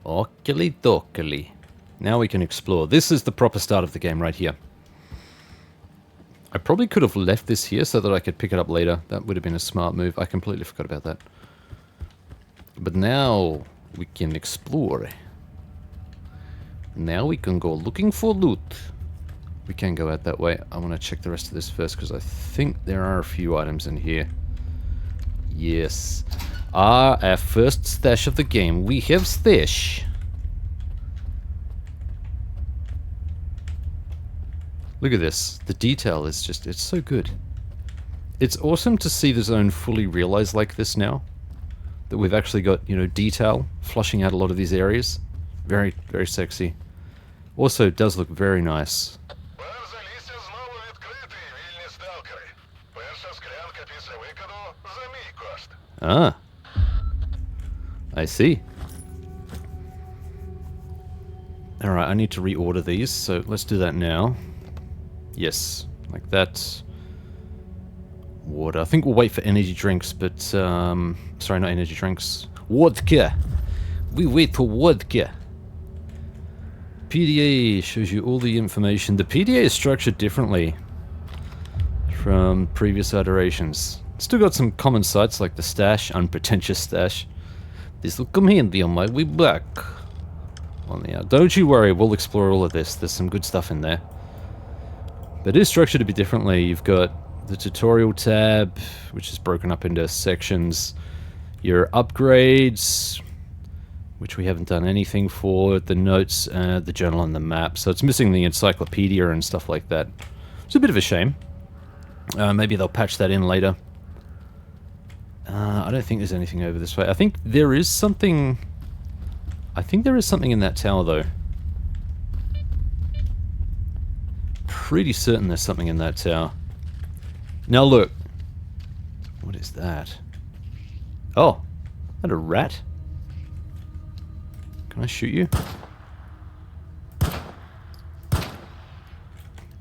Okie dokie. Now we can explore. This is the proper start of the game right here. I probably could have left this here so that I could pick it up later. That would have been a smart move. I completely forgot about that. But now we can explore. Now we can go looking for loot. We can go out that way. I want to check the rest of this first because I think there are a few items in here. Yes. Our first stash of the game. We have stash. Look at this. The detail is just, it's so good. It's awesome to see the zone fully realized like this now. That we've actually got, you know, detail flushing out a lot of these areas. Very, very sexy. Also, it does look very nice. Бар Zalissya знову відкритий, вільні сталкери. Перша склянка після викиду за мій кошт. Ah. I see. Alright, I need to reorder these, so let's do that now. Yes, like that. Water. I think we'll wait for energy drinks, but, sorry, not energy drinks. Vodka! We wait for vodka! PDA shows you all the information. The PDA is structured differently from previous iterations. Still got some common sites like the stash, unpretentious stash. This will come handy on my way back. Well, yeah, don't you worry, we'll explore all of this. There's some good stuff in there. But it is structured a bit differently. You've got the tutorial tab, which is broken up into sections. Your upgrades, which we haven't done anything for. The notes, the journal, and the map. So it's missing the encyclopedia and stuff like that. It's a bit of a shame. Maybe they'll patch that in later. I don't think there's anything over this way. I think there is something... I think there is something in that tower, though. Pretty certain there's something in that tower. Now look. What is that? Oh. Is that a rat? Can I shoot you?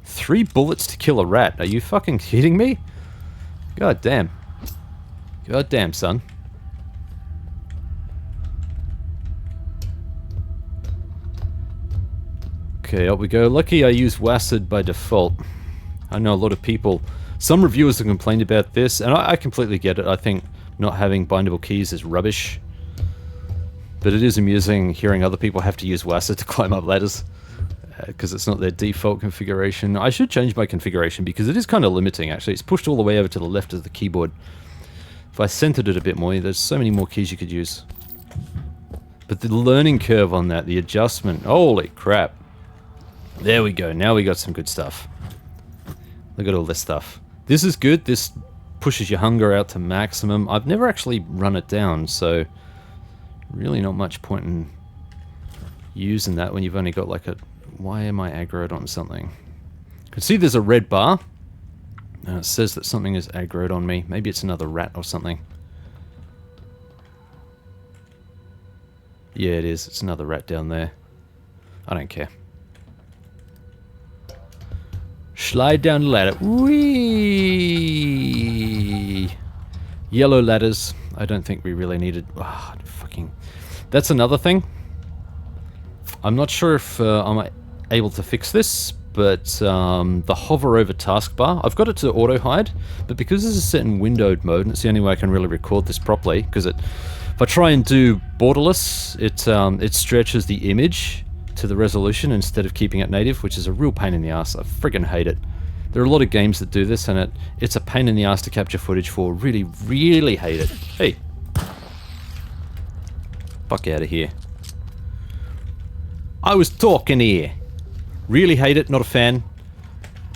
3 bullets to kill a rat. Are you fucking kidding me? God damn. God damn, son. Okay, up we go. Lucky I used WASD by default. I know a lot of people... Some reviewers have complained about this, and I completely get it. I think not having bindable keys is rubbish. But it is amusing hearing other people have to use WASD to climb up ladders. Because it's not their default configuration. I should change my configuration because it is kind of limiting, actually. It's pushed all the way over to the left of the keyboard. If I centered it a bit more, there's so many more keys you could use. But the learning curve on that, the adjustment, holy crap. There we go, now we got some good stuff. Look at all this stuff. This is good, this pushes your hunger out to maximum. I've never actually run it down, so really not much point in using that when you've only got like a... Why am I aggroed on something? You can see there's a red bar. It says that something is aggroed on me. Maybe it's another rat or something. Yeah, it is. It's another rat down there. I don't care. Slide down the ladder. Whee! Yellow ladders. I don't think we really needed... Oh, fucking... That's another thing. I'm not sure if I'm able to fix this, but the hover over taskbar, I've got it to auto hide, but because this is set in windowed mode, and it's the only way I can really record this properly, because if I try and do borderless, it stretches the image to the resolution instead of keeping it native, which is a real pain in the ass. I friggin' hate it. There are a lot of games that do this, and it's a pain in the ass to capture footage for. Really, really hate it. Hey. Fuck out of here. I was talking here. Really hate it, not a fan.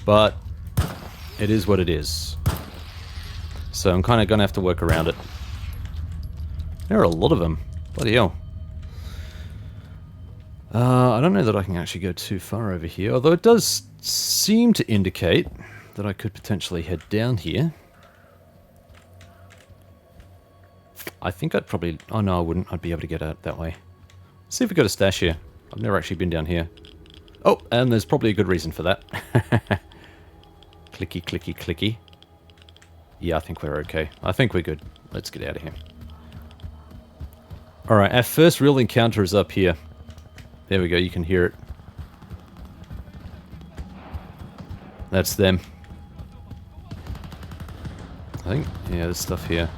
But it is what it is. So I'm kind of going to have to work around it. There are a lot of them. Bloody hell. I don't know that I can actually go too far over here, although it does seem to indicate that I could potentially head down here. I think I'd probably... Oh no, I wouldn't. I'd be able to get out that way. Let's see if we've got a stash here. I've never actually been down here. Oh, and there's probably a good reason for that. Clicky, clicky, clicky. Yeah, I think we're okay. I think we're good. Let's get out of here. Alright, our first real encounter is up here. There we go, you can hear it. That's them. I think, yeah, there's stuff here.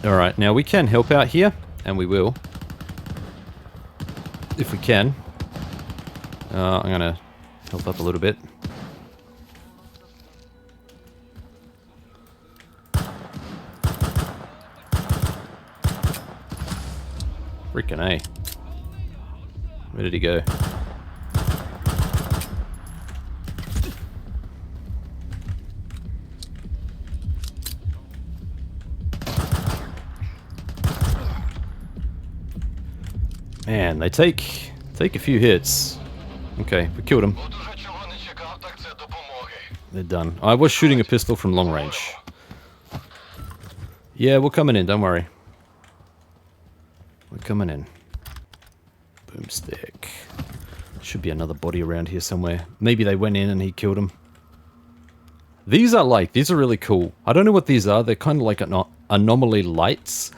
Alright, now we can help out here, and we will. If we can. I'm gonna help up a little bit. Freaking A. Where did he go? Man, they take a few hits. Okay, we killed him. От уже чого не чекав, так це допомоги. They're done. I was shooting a pistol from long range. Yeah, we're coming in, don't worry. We're coming in. Boomstick. Should be another body around here somewhere. Maybe they went in and he killed him. These are really cool. I don't know what these are. They're kind of like anomaly lights.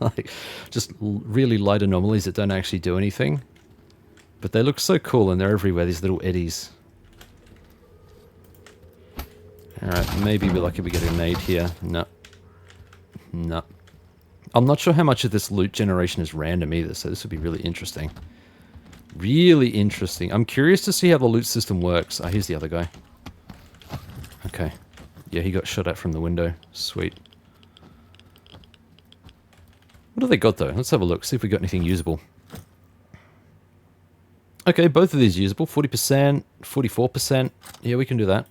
Like, just really light anomalies that don't actually do anything. But they look so cool and they're everywhere, these little eddies. Alright, maybe we're lucky we get a nade here. No. No. I'm not sure how much of this loot generation is random either, so this would be really interesting. Really interesting. I'm curious to see how the loot system works. Ah, here's the other guy. Okay. Yeah, he got shot at from the window. Sweet. What do they got though? Let's have a look, see if we got anything usable. Okay, both of these usable. 40%, 44%. Yeah, we can do that.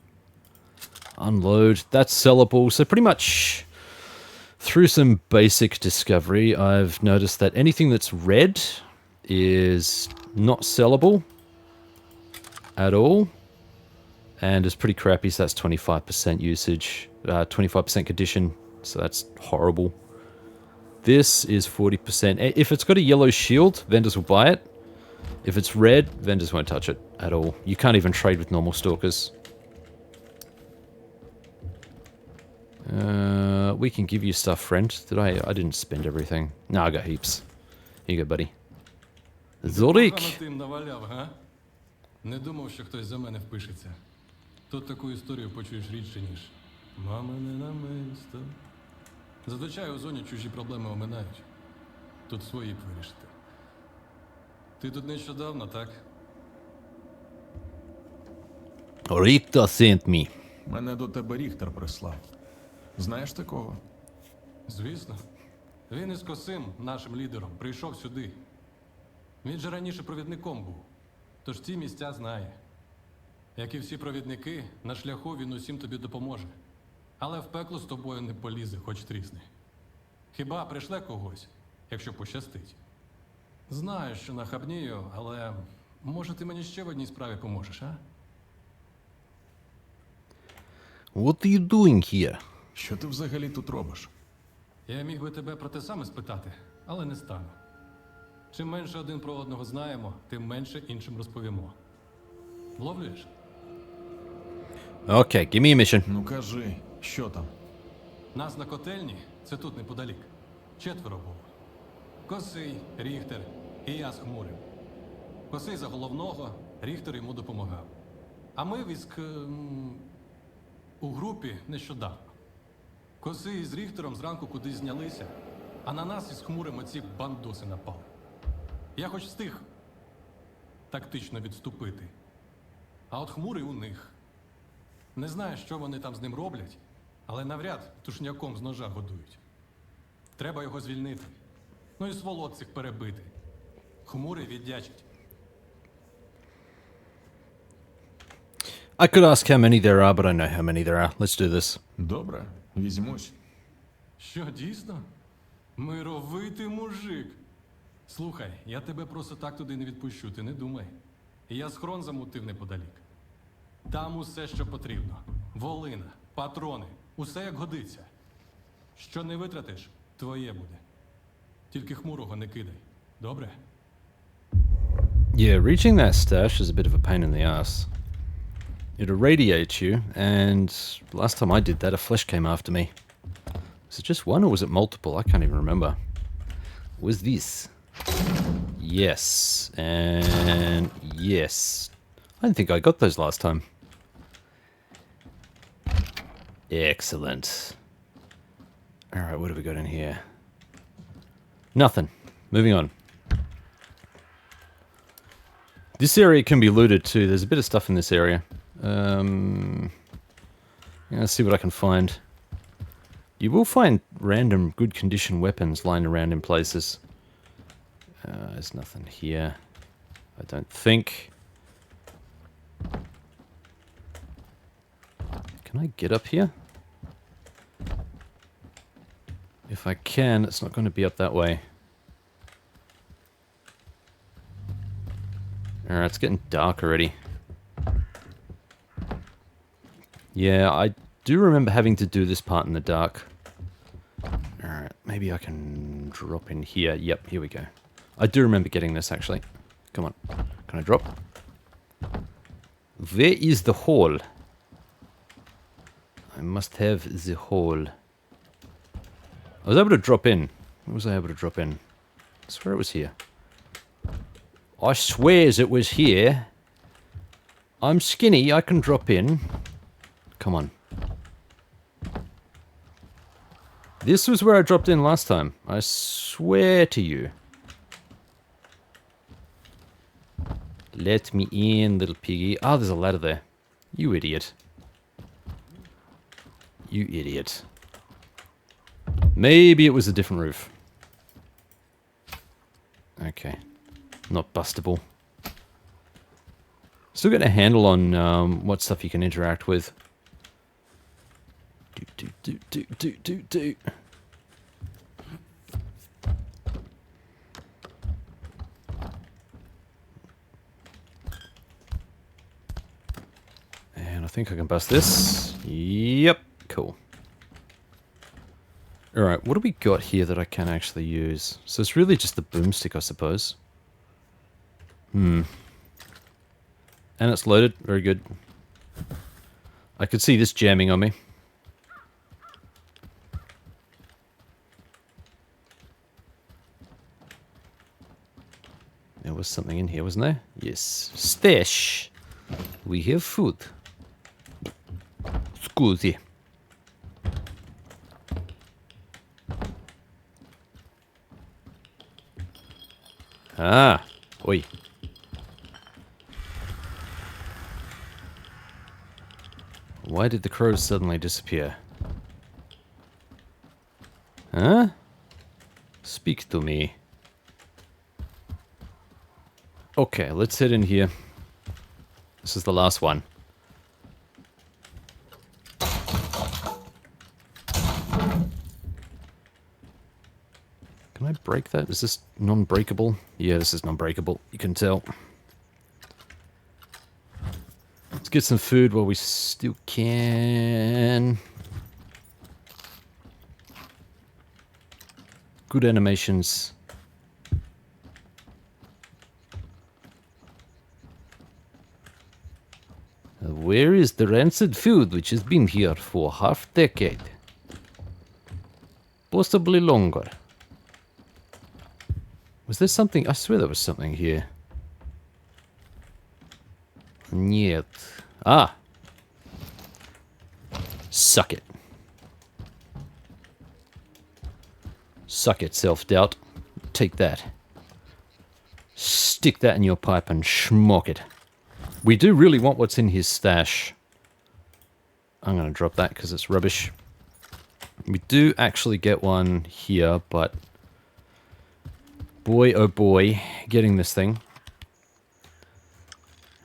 Unload. That's sellable. So pretty much through some basic discovery, I've noticed that anything that's red is not sellable at all. And it's pretty crappy, so that's 25% usage. 25% condition, so that's horrible. This is 40%. If it's got a yellow shield, vendors will buy it. If it's red, vendors won't touch it at all. You can't even trade with normal stalkers. We can give you stuff, friend. I didn't spend everything. No, I got heaps. Here you go, buddy. Zhorik! Тим наваляв, га? Не думав, що хтось за мене впишеться. Тут таку історію почуєш рідше, ніж мамине намисто. Зазвичай у зоні чужі проблеми оминають. Тут свої б вирішити. Ти тут нещодавно, так? Rikta sent me. Мене до тебе Ріхтер прислав. Знаєш такого? Звісно. Він із Косим, нашим лідером, прийшов сюди. Він же раніше провідником був, тож ці місця знає. Як і всі провідники, на шляху він усім тобі допоможе. Але в пекло з тобою не полізе, хоч трісни. Хіба пришле когось, якщо пощастить? Знаю, що нахабнію, але може ти мені ще в одній справі поможеш, а? What are you doing here? Що ти взагалі тут робиш? Я міг би тебе про те саме спитати, але не стану. Чим менше один про одного знаємо, тим менше іншим розповімо. Вловлюєш? Okay, give me a mission. Ну кажи, що там? Нас на котельні, це тут неподалік. 4 було. Косий, Ріхтер і я з Хмурим. Косий за головного, Ріхтер йому допомагав. А ми у групі нещодавно. Косий з Ріхтером зранку кудись знялися, а на нас із Хмурим оці бандоси напали. Я хоч встиг тактично відступити. А от Хмурий у них. Не знаю, що вони там з ним роблять, але навряд тушняком з ножа годують. Треба його звільнити. Ну і сволот цих перебити. Хмурий віддячить. I could ask how many there are, but I know how many there are. Let's do this. Добре, візьмусь. Що, дійсно? Мировитий мужик. Слухай, я тебе просто так туди не відпущу, ти не думай. Я схрон замутив неподалік. Там усе, що потрібно. Волина, патрони, усе як годиться. Що не витратиш, твоє буде. Тільки Хмурого не кидай. Добре? Yeah, reaching that stash is a bit of a pain in the ass. It irradiates you, and last time I did that, a flesh came after me. Was it just one or was it multiple? I can't even remember. Was this? Yes, and yes. I don't think I got those last time. Excellent. Alright, what have we got in here? Nothing. Moving on. This area can be looted too. There's a bit of stuff in this area. Let's see what I can find. You will find random good condition weapons lying around in places. There's nothing here, I don't think. Can I get up here? If I can, it's not going to be up that way. Alright, it's getting dark already. Yeah, I do remember having to do this part in the dark. Alright, maybe I can drop in here. Yep, here we go. I do remember getting this, actually. Come on. Can I drop? Where is the hole? I must have the hole. I was able to drop in. Where was I able to drop in? I swear it was here. I swears it was here. I'm skinny, I can drop in. Come on. This was where I dropped in last time. I swear to you. Let me in, little piggy. Oh, there's a ladder there. You idiot. You idiot. Maybe it was a different roof. Okay. Not bustable. Still getting a handle on what stuff you can interact with. Do. And I think I can bust this. Yep, cool. Alright, what do we got here that I can actually use? So it's really just the boomstick, I suppose. And it's loaded. Very good. I could see this jamming on me. There was something in here, wasn't there? Yes. Stash. We have food. Scusi. Ah. Oi. Why did the crows suddenly disappear? Huh? Speak to me. Okay, let's head in here. This is the last one. Can I break that? Is this non-breakable? Yeah, this is non-breakable. You can tell. Let's get some food while we still can. Good animations. Where is the rancid food which has been here for half a decade? Possibly longer. Was there something? I swear there was something here. Нет. Ah! Suck it. Suck it, self-doubt. Take that. Stick that in your pipe and schmock it. We do really want what's in his stash. I'm going to drop that because it's rubbish. We do actually get one here, but boy oh boy, getting this thing.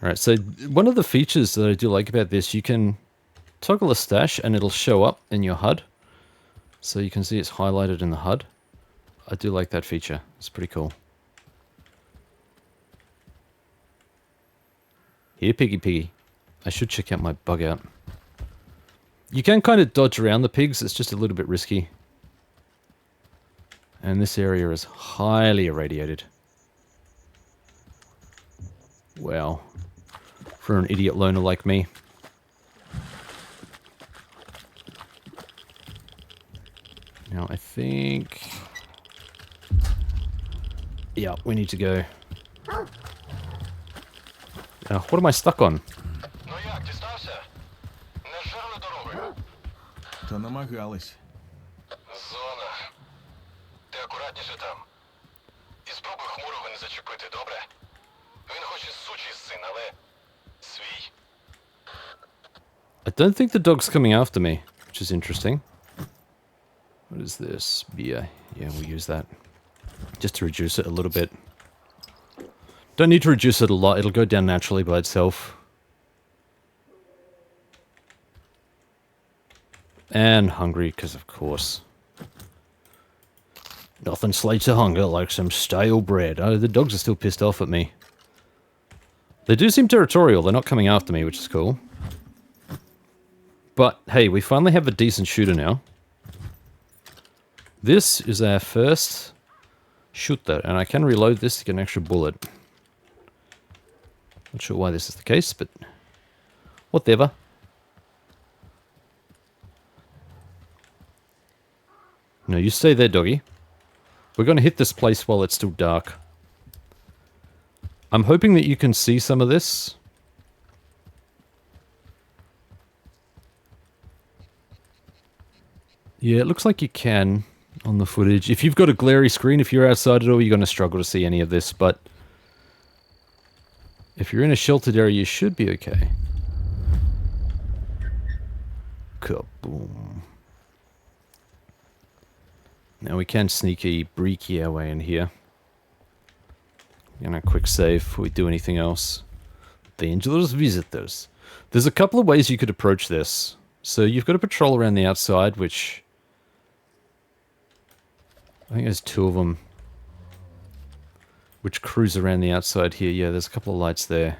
Alright, so one of the features that I do like about this, you can toggle a stash and it'll show up in your HUD. So you can see it's highlighted in the HUD. I do like that feature. It's pretty cool. Here, piggy piggy. I should check out my bug out. You can kind of dodge around the pigs, it's just a little bit risky. And this area is highly irradiated. Wow. For an idiot loner like me. Now I think... yeah, we need to go. What am I stuck on? Ну як, дістався? Не жерли дорогою? Та намагались. Зона. Ти акуратніше там. І спробуй хмурого не зачепити, добре? Він хоч і сучий син, але свій. I don't think the dog's coming after me, which is interesting. What is this? Beer. Yeah, we'll use that. Just to reduce it a little bit. Don't need to reduce it a lot, it'll go down naturally by itself. And hungry, because of course. Nothing slates a hunger like some stale bread. Oh, the dogs are still pissed off at me. They do seem territorial, they're not coming after me, which is cool. But, hey, we finally have a decent shooter now. This is our first shooter, and I can reload this to get an extra bullet. Not sure why this is the case, but whatever. No, you stay there, doggy. We're going to hit this place while it's still dark. I'm hoping that you can see some of this. Yeah, it looks like you can on the footage. If you've got a glary screen, if you're outside at all, you're going to struggle to see any of this, but if you're in a sheltered area, you should be okay. Kaboom. Now we can sneaky breeki our way in here. And a quick save before we do anything else. Dangerous visitors. There's a couple of ways you could approach this. So you've got a patrol around the outside, which I think there's two of them, which cruise around the outside here. Yeah, there's a couple of lights there.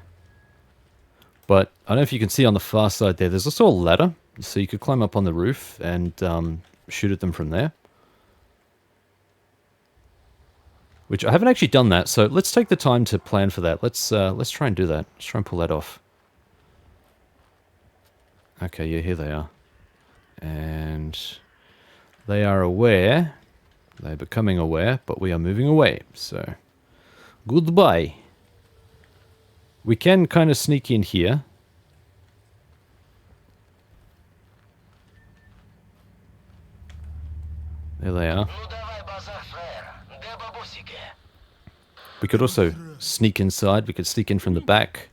But I don't know if you can see on the far side there, there's also a ladder. So you could climb up on the roof and shoot at them from there. Which I haven't actually done that, so let's take the time to plan for that. Let's try and do that. Let's try and pull that off. Okay, yeah, here they are. And they are aware. They're becoming aware, but we are moving away. So, goodbye. We can kind of sneak in here. There they are. We could also sneak inside. We could sneak in from the back.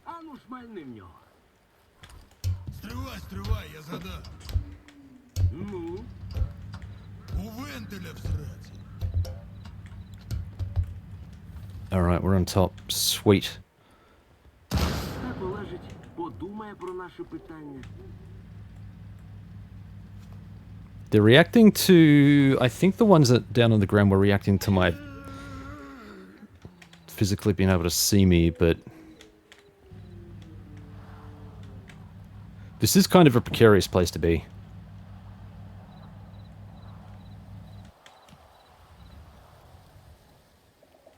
Alright, we're on top. Sweet. They're reacting to... I think the ones that down on the ground were reacting to my physically being able to see me, but this is kind of a precarious place to be.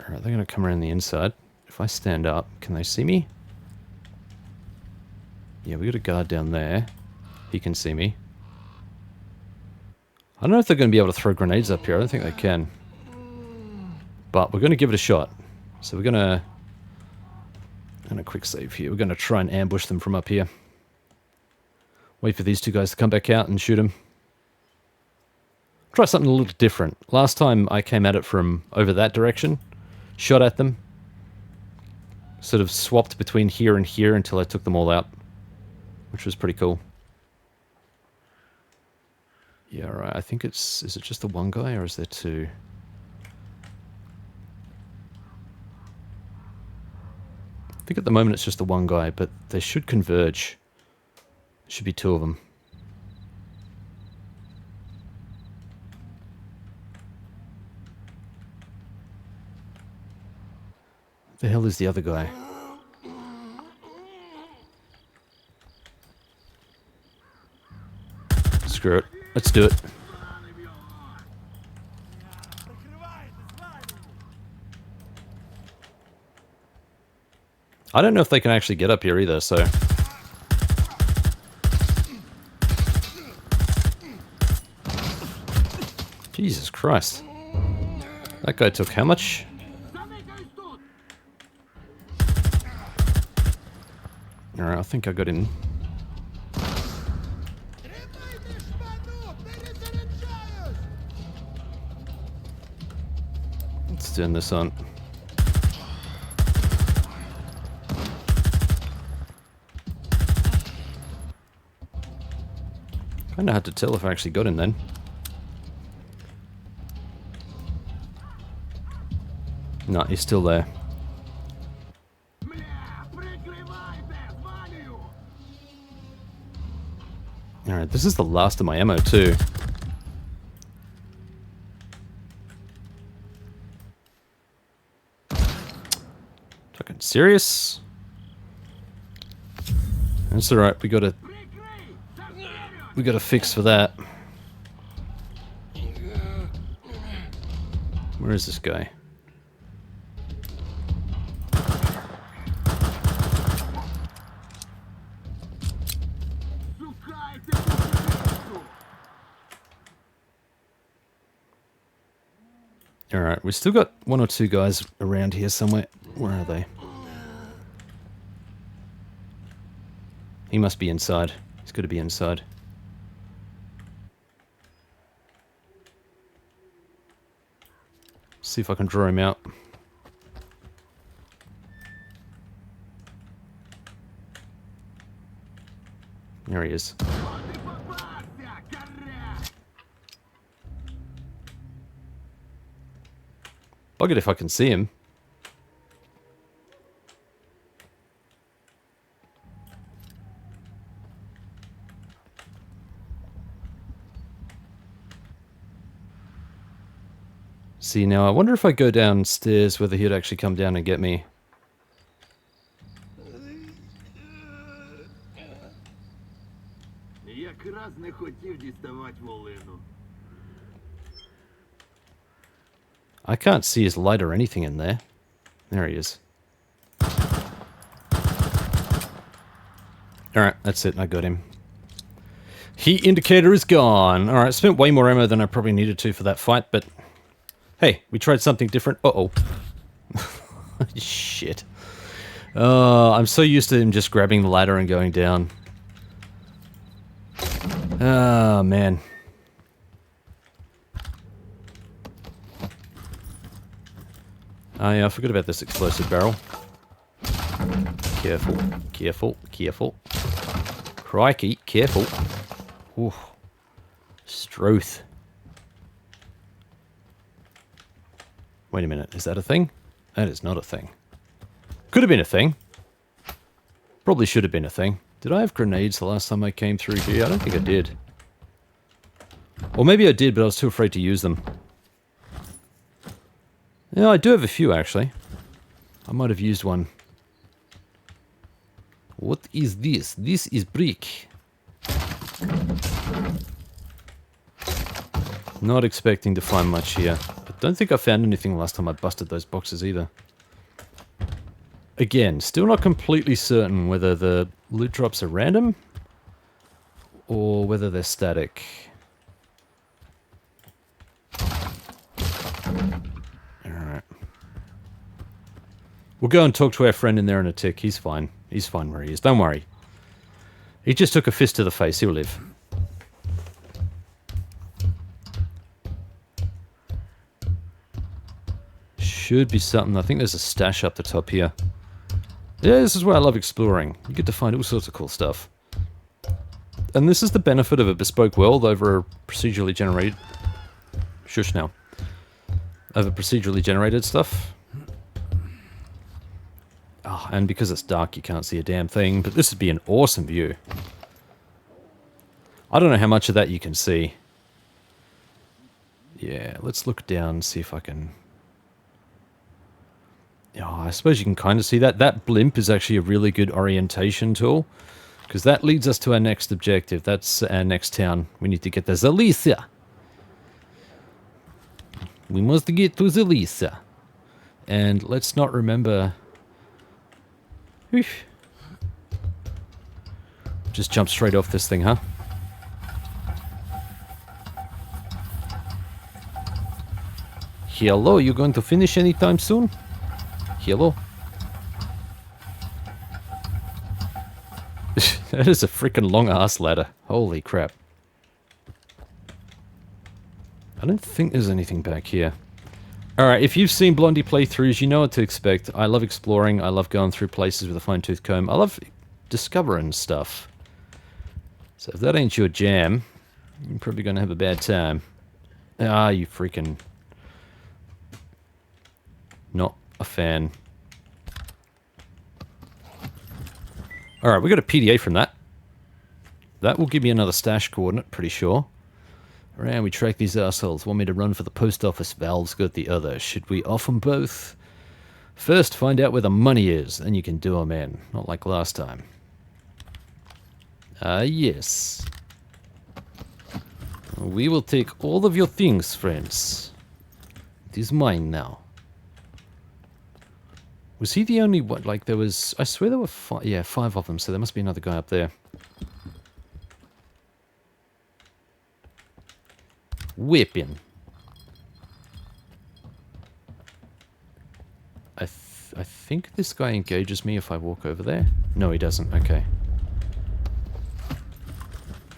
Alright, they're going to come around the inside. If I stand up, can they see me? Yeah, we got a guard down there. He can see me. I don't know if they're going to be able to throw grenades up here. I don't think they can. But we're going to give it a shot. So we're going to... And a quick save here. We're going to try and ambush them from up here. Wait for these two guys to come back out and shoot them. Try something a little different. Last time I came at it from over that direction. Shot at them. Sort of swapped between here and here until I took them all out. Which was pretty cool. Yeah, right. I think it's... Is it just the one guy or is there two? I think at the moment it's just the one guy, but they should converge. There should be two of them. The hell is the other guy? Screw it. Let's do it. I don't know if they can actually get up here either, so... Jesus Christ. That guy took how much? Alright, I think I got in. Let's turn this on. Kinda hard to tell if I actually got him then. No, he's still there. Alright, this is the last of my ammo too. Fucking serious? That's alright, we got a fix for that. Where is this guy? Alright, we still got one or two guys around here somewhere. Where are they? He must be inside. He's got to be inside. See if I can draw him out. There he is. Bug it if I can see him. See, now I wonder if I go downstairs whether he'd actually come down and get me. I can't see his light or anything in there. There he is. Alright, that's it. I got him. Heat indicator is gone. Alright, spent way more ammo than I probably needed to for that fight, but... Hey, we tried something different. Uh-oh. Shit. I'm so used to him just grabbing the ladder and going down. Oh, man. Oh yeah, I forgot about this explosive barrel. Careful, careful, careful. Crikey, careful. Ooh. Struth. Wait a minute, is that a thing? That is not a thing. Could have been a thing. Probably should have been a thing. Did I have grenades the last time I came through here? I don't think I did. Or maybe I did, but I was too afraid to use them. Yeah, I do have a few, actually. I might have used one. What is this? This is breeki. Not expecting to find much here. But don't think I found anything last time I busted those boxes either. Again, still not completely certain whether the loot drops are random or whether they're static. Alright. We'll go and talk to our friend in there in a tick. He's fine. He's fine where he is. Don't worry. He just took a fist to the face. He'll live. Should be something. I think there's a stash up the top here. Yeah, this is where I love exploring. You get to find all sorts of cool stuff. And this is the benefit of a bespoke world over a procedurally generated... Shush now. Over procedurally generated stuff. Oh, and because it's dark, you can't see a damn thing, but this would be an awesome view. I don't know how much of that you can see. Yeah, let's look down and see if I can... Oh, I suppose you can kind of see that. That blimp is actually a really good orientation tool, because that leads us to our next objective. That's our next town. We need to get to Zalissya. We must get to Zalissya. And let's not remember... Just jump straight off this thing, huh? Hello, you going to finish anytime soon? Hello? That is a freaking long ass ladder. Holy crap. I don't think there's anything back here. Alright, if you've seen Blondie playthroughs, you know what to expect. I love exploring, I love going through places with a fine-tooth comb. I love discovering stuff. So if that ain't your jam... You're probably gonna have a bad time. Ah, you freaking... Not a fan. Alright, we got a PDA from that. That will give me another stash coordinate, pretty sure. Around, we track these assholes. Want me to run for the post office? Valve's got the other. Should we off them both? First, find out where the money is, then you can do them in. Not like last time. Ah, yes. We will take all of your things, friends. It is mine now. Was he the only one? Like, there was... I swear there were five... Yeah, 5 of them, so there must be another guy up there. Whipping. I think this guy engages me if I walk over there. No, he doesn't. Okay.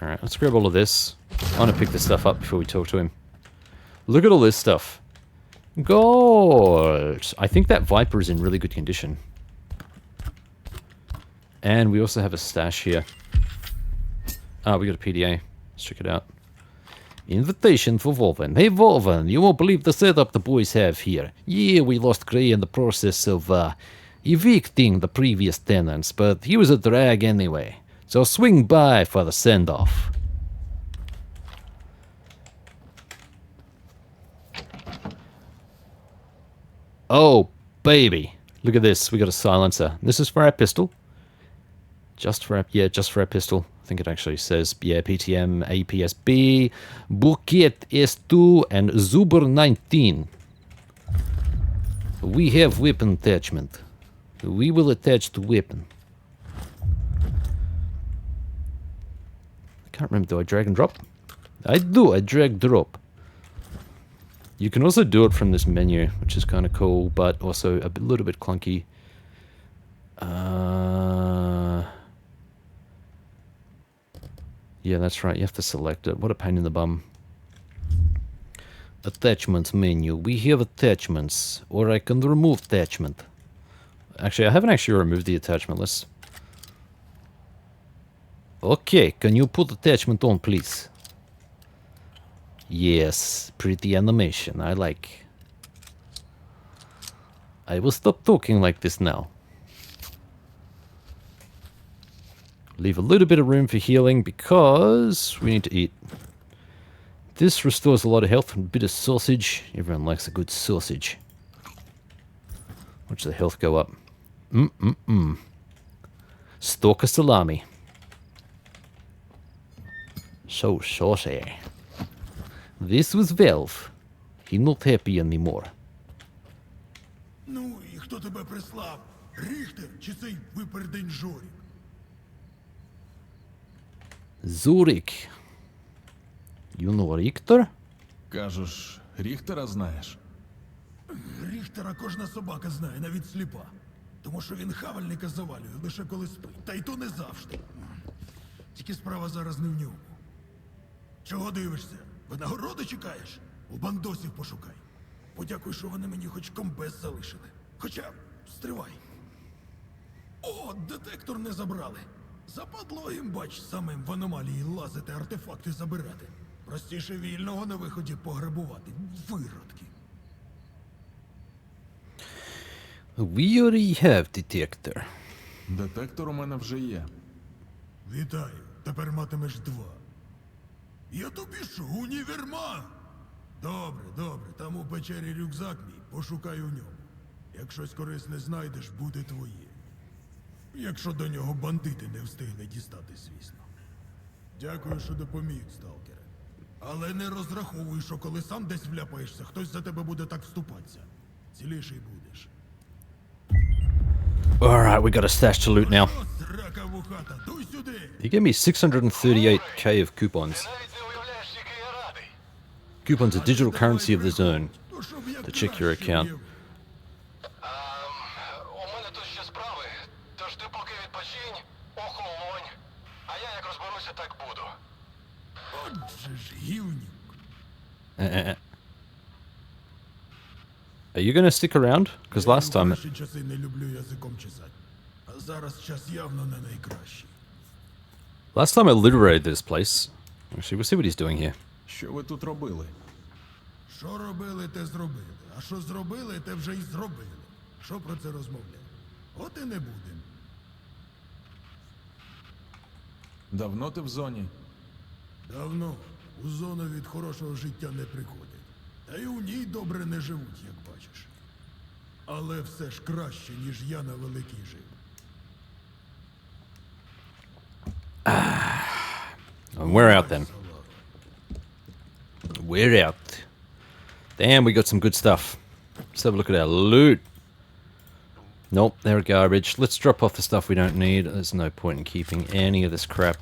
Alright, let's grab all of this. I want to pick this stuff up before we talk to him. Look at all this stuff. Gold! I think that Viper is in really good condition. And we also have a stash here. Ah, we got a PDA. Let's check it out. Invitation for Wolven. Hey Wolven, you won't believe the setup the boys have here. Yeah, we lost Gray in the process of evicting the previous tenants, but he was a drag anyway. So swing by for the send-off. Oh, baby. Look at this. We got a silencer. This is for our pistol. Just for our pistol. I think it actually says, yeah, PTM, APSB, Bouquet S2, and Zuber 19. We have weapon attachment. We will attach to weapon. I can't remember, do I drag and drop? I do, I drag drop. You can also do it from this menu, which is kind of cool, but also a little bit clunky. Yeah, that's right. You have to select it. What a pain in the bum. Attachments menu. We have attachments. Or I can remove attachment. Actually, I haven't actually removed the attachment. Let's... Okay, can you put attachment on, please? Yes, pretty animation. I like. I will stop talking like this now. Leave a little bit of room for healing because we need to eat. This restores a lot of health and a bit of sausage. Everyone likes a good sausage. Watch the health go up. Stalker salami. So saucy. This was Valve. He not happy anymore. Ну, і хто тебе прислав? Ріхтер чи цей випердень Жорік? Zhorik. You know Richter? Кажеш, Ріхтера знаєш? Ріхтера кожна собака знає, навіть сліпа. Тому що він хавальника завалює лише коли спить. Та й то не завжди. Тільки справа зараз не в ньому. Чого дивишся? Винагороди чекаєш? У бандосів пошукай. Подякуй, що вони мені хоч комбез залишили. Хоча, стривай. О, детектор не забрали. Западло їм, бач, самим в аномалії лазити, артефакти забирати. Простіше вільного на виході пограбувати. Виродки. We already have detector. Детектор у мене вже є. Вітаю, тепер матимеш 2. Я тобі що, універмаг? Добре, добре, там у печері рюкзак мій, пошукай у ньому. Як щось корисне знайдеш, буде твоє. Якщо до нього бандити не встигли дістати, звісно. Дякую, що допоміг, сталкере. Але не розраховуй, що коли сам десь вляпаєшся, хтось за тебе буде так вступатися. Ціліший будеш. Alright, we got a stash to loot now. Срака вухата, дуй сюди! He gave me 638k of coupons. Ти навіть не уявляєш, який я радий. Coupons are digital currency of the zone. To check your account. У мене тут ще справи, тож ти поки відпочинь, охолонь. А я як розберуся, так буду. Отже ж, гівнюк. Are you gonna stick around? Because last time... Перші часи не люблю язиком чесати. А зараз час явно не найкращий. Last time I liberated this place, Actually, we'll see what he's doing here. Що ви тут робили? Що робили, те зробили. А що зробили, те вже й зробили. Що про це розмовляти? От і не будемо. Давно ти в зоні? Давно у зону від хорошого життя не приходять. Та й у ній добре не живуть, як бачиш. Але все ж краще, ніж я на великій жив. We're out then. We're out. Damn, we got some good stuff. Let's have a look at our loot. Nope, they're garbage. Let's drop off the stuff we don't need. There's no point in keeping any of this crap.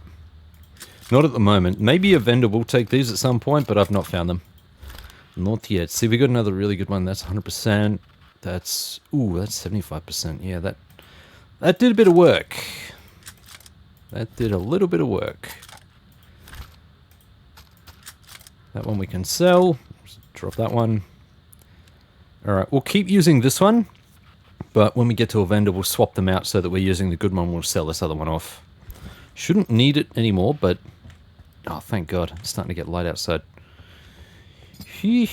Not at the moment. Maybe a vendor will take these at some point, but I've not found them. Not yet. See, we got another really good one. That's 100%. That's... Ooh, that's 75%. Yeah, that did a bit of work. That did a little bit of work. That one we can sell. Just drop that one. Alright, we'll keep using this one. But when we get to a vendor, we'll swap them out so that we're using the good one. We'll sell this other one off. Shouldn't need it anymore, but... Oh, thank God. It's starting to get light outside. Did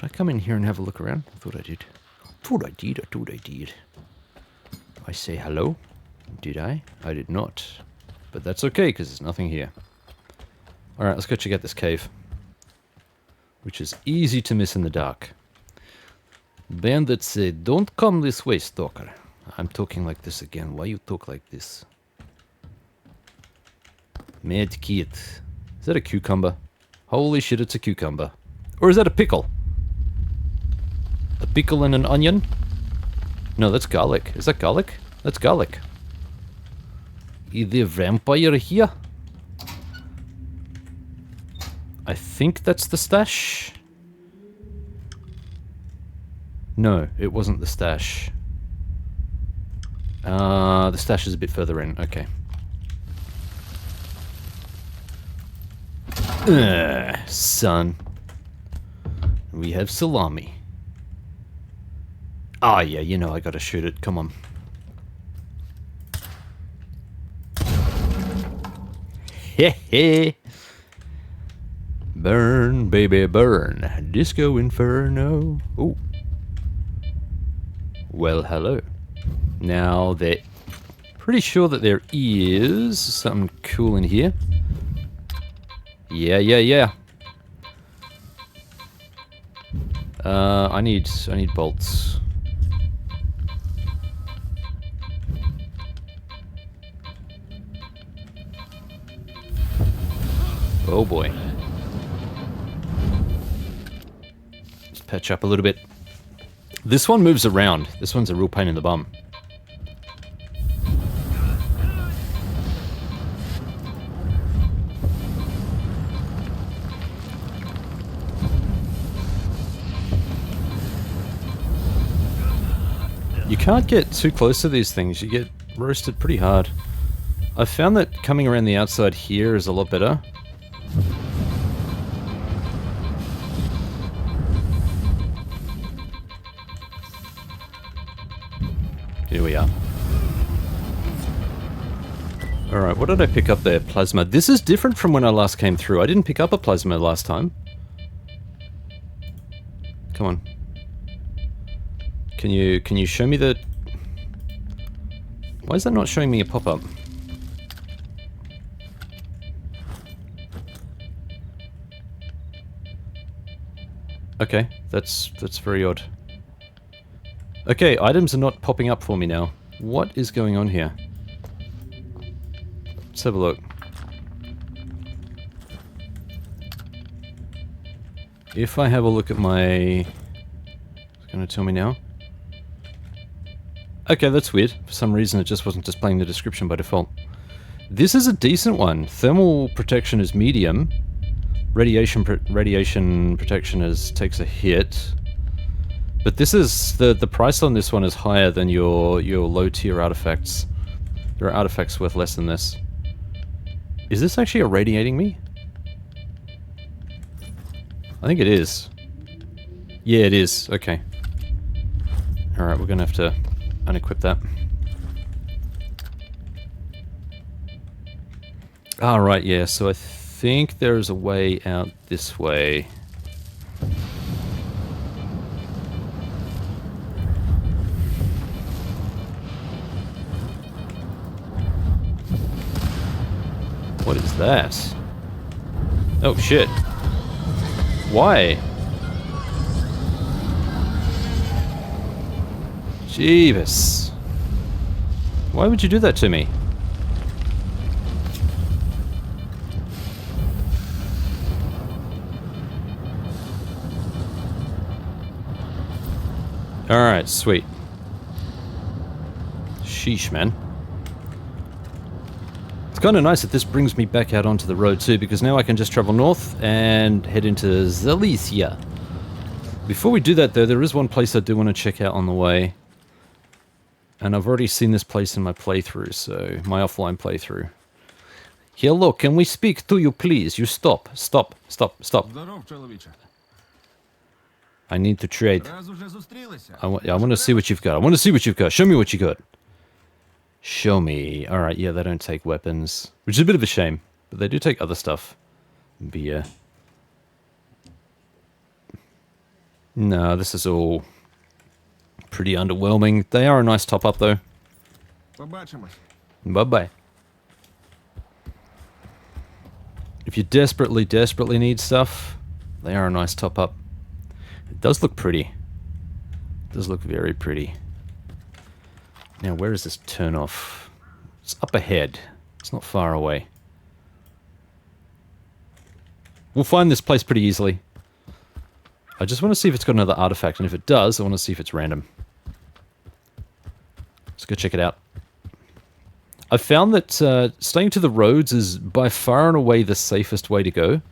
I come in here and have a look around? I thought I did. I thought I did. I say hello? Did I? I did not. But that's okay, because there's nothing here. Alright, let's go check out this cave. Which is easy to miss in the dark. Bandits say, don't come this way, Stalker. I'm talking like this again. Why you talk like this? Medkit. Is that a cucumber? Holy shit, it's a cucumber. Or is that a pickle? A pickle and an onion? No, that's garlic. Is that garlic? That's garlic. Is there a vampire here? I think that's the stash. No, it wasn't the stash. The stash is a bit further in. Okay. Son. We have salami. Ah, yeah, you know I gotta shoot it. Come on. Heh. Burn, baby, burn. Disco Inferno. Ooh. Well, hello. Now, they're pretty sure that there is something cool in here. Yeah. I need bolts. Oh boy. Let's patch up a little bit. This one moves around. This one's a real pain in the bum. You can't get too close to these things. You get roasted pretty hard. I've found that coming around the outside here is a lot better. Here we are. Alright, what did I pick up there? Plasma. This is different from when I last came through. I didn't pick up a plasma last time. Come on. Can you show me the... Why is that not showing me a pop-up? Okay, that's very odd. Okay, items are not popping up for me now. What is going on here? Let's have a look. If I have a look at my... It's going to tell me now. Okay, that's weird. For some reason it just wasn't displaying the description by default. This is a decent one. Thermal protection is medium. Radiation protection takes a hit. But this is... The price on this one is higher than your low tier artifacts. There are artifacts worth less than this. Is this actually irradiating me? I think it is. Yeah, it is. Okay. Alright, we're gonna have to unequip that. Ah, right, yeah, so I think there's a way out this way. What is that? Oh, shit. Why? Jeebus. Why would you do that to me? Alright, sweet. Sheesh, man. It's kind of nice that this brings me back out onto the road too, because now I can just travel north and head into Zalissya. Before we do that though, there is one place I do want to check out on the way. And I've already seen this place in my playthrough, so my offline playthrough. Hello, can we speak to you please? You stop. Stop. Здоров, чоловіче. I need to trade. Раз уже зустрілися. I want to see what you've got. I want to see what you've got. Show me what you got. Show me. Alright, yeah, they don't take weapons. Which is a bit of a shame. But they do take other stuff. Beer. No, this is all pretty underwhelming. They are a nice top-up, though. Побачимось. Bye-bye. If you desperately need stuff, they are a nice top-up. It does look pretty. It does look very pretty. Now, where is this turn-off? It's up ahead. It's not far away. We'll find this place pretty easily. I just want to see if it's got another artifact, and if it does, I want to see if it's random. Let's go check it out. I've found that staying to the roads is by far and away the safest way to go.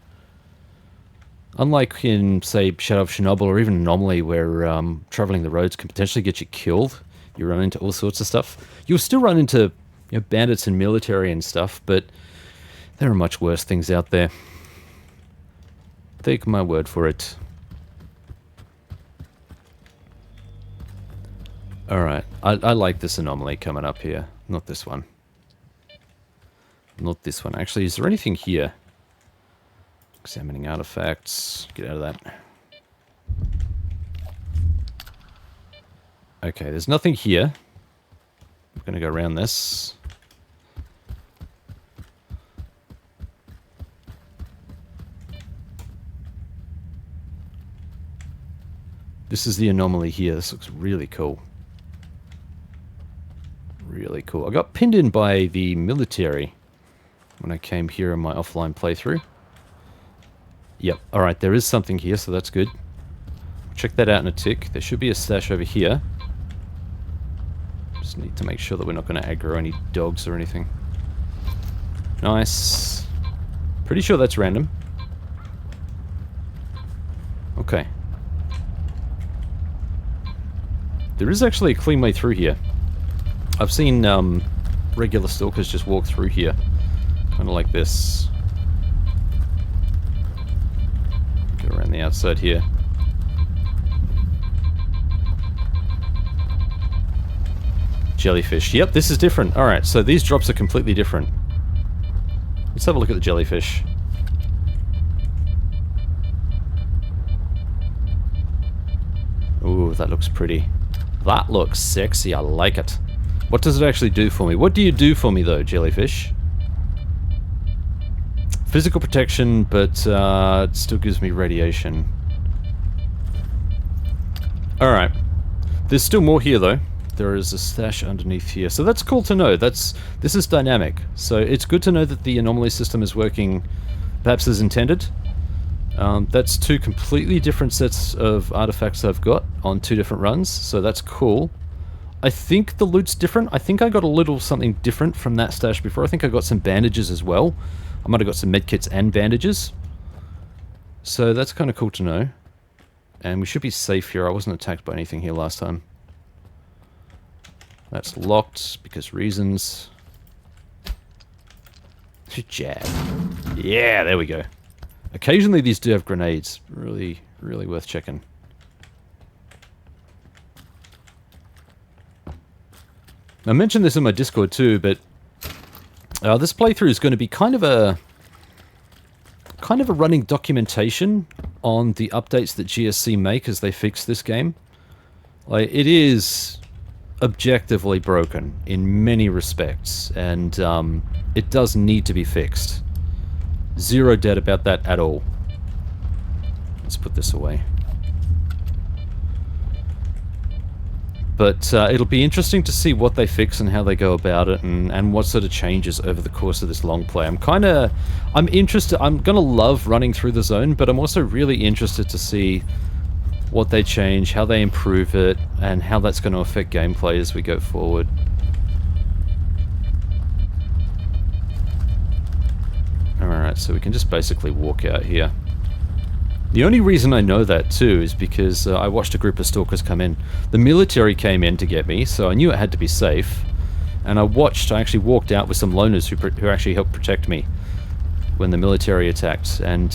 Unlike in, say, Shadow of Chernobyl or even Anomaly, where traveling the roads can potentially get you killed. You run into all sorts of stuff. You'll still run into bandits and military and stuff, but there are much worse things out there. Take my word for it. Alright, I like this anomaly coming up here. Not this one. Not this one. Actually, is there anything here? Examining artifacts. Get out of that. Okay, there's nothing here. I'm going to go around this. This is the anomaly here. This looks really cool. Really cool. I got pinned in by the military when I came here in my offline playthrough. Yep. Alright, there is something here, so that's good. Check that out in a tick. There should be a stash over here. Just need to make sure that we're not going to aggro any dogs or anything. Nice. Pretty sure that's random. Okay. There is actually a clean way through here. I've seen regular stalkers just walk through here. Kind of like this. Go around the outside here. Jellyfish. Yep, this is different. Alright, so these drops are completely different. Let's have a look at the jellyfish. Ooh, that looks pretty. That looks sexy. I like it. What does it actually do for me? What do you do for me, though, jellyfish? Physical protection, but it still gives me radiation. Alright. There's still more here, though. There is a stash underneath here. So that's cool to know. This is dynamic. So it's good to know that the anomaly system is working perhaps as intended. That's two completely different sets of artifacts I've got on two different runs. So that's cool. I think the loot's different. I think I got a little something different from that stash before. I think I got some bandages as well. I might have got some medkits and bandages. So that's kind of cool to know. And we should be safe here. I wasn't attacked by anything here last time. That's locked because reasons. Jab. Yeah, there we go. Occasionally these do have grenades. Really, really worth checking. I mentioned this in my Discord too, but This playthrough is going to be kind of a running documentation on the updates that GSC make as they fix this game. Like, it is objectively broken in many respects, and it does need to be fixed. Zero doubt about that at all. Let's put this away. But it'll be interesting to see what they fix and how they go about it, and what sort of changes over the course of this long play. I'm interested, I'm gonna love running through the zone, but I'm also really interested to see what they change, how they improve it, and how that's going to affect gameplay as we go forward. Alright, so we can just basically walk out here. The only reason I know that too is because I watched a group of stalkers come in. The military came in to get me, so I knew it had to be safe. And I actually walked out with some loners who actually helped protect me when the military attacked, and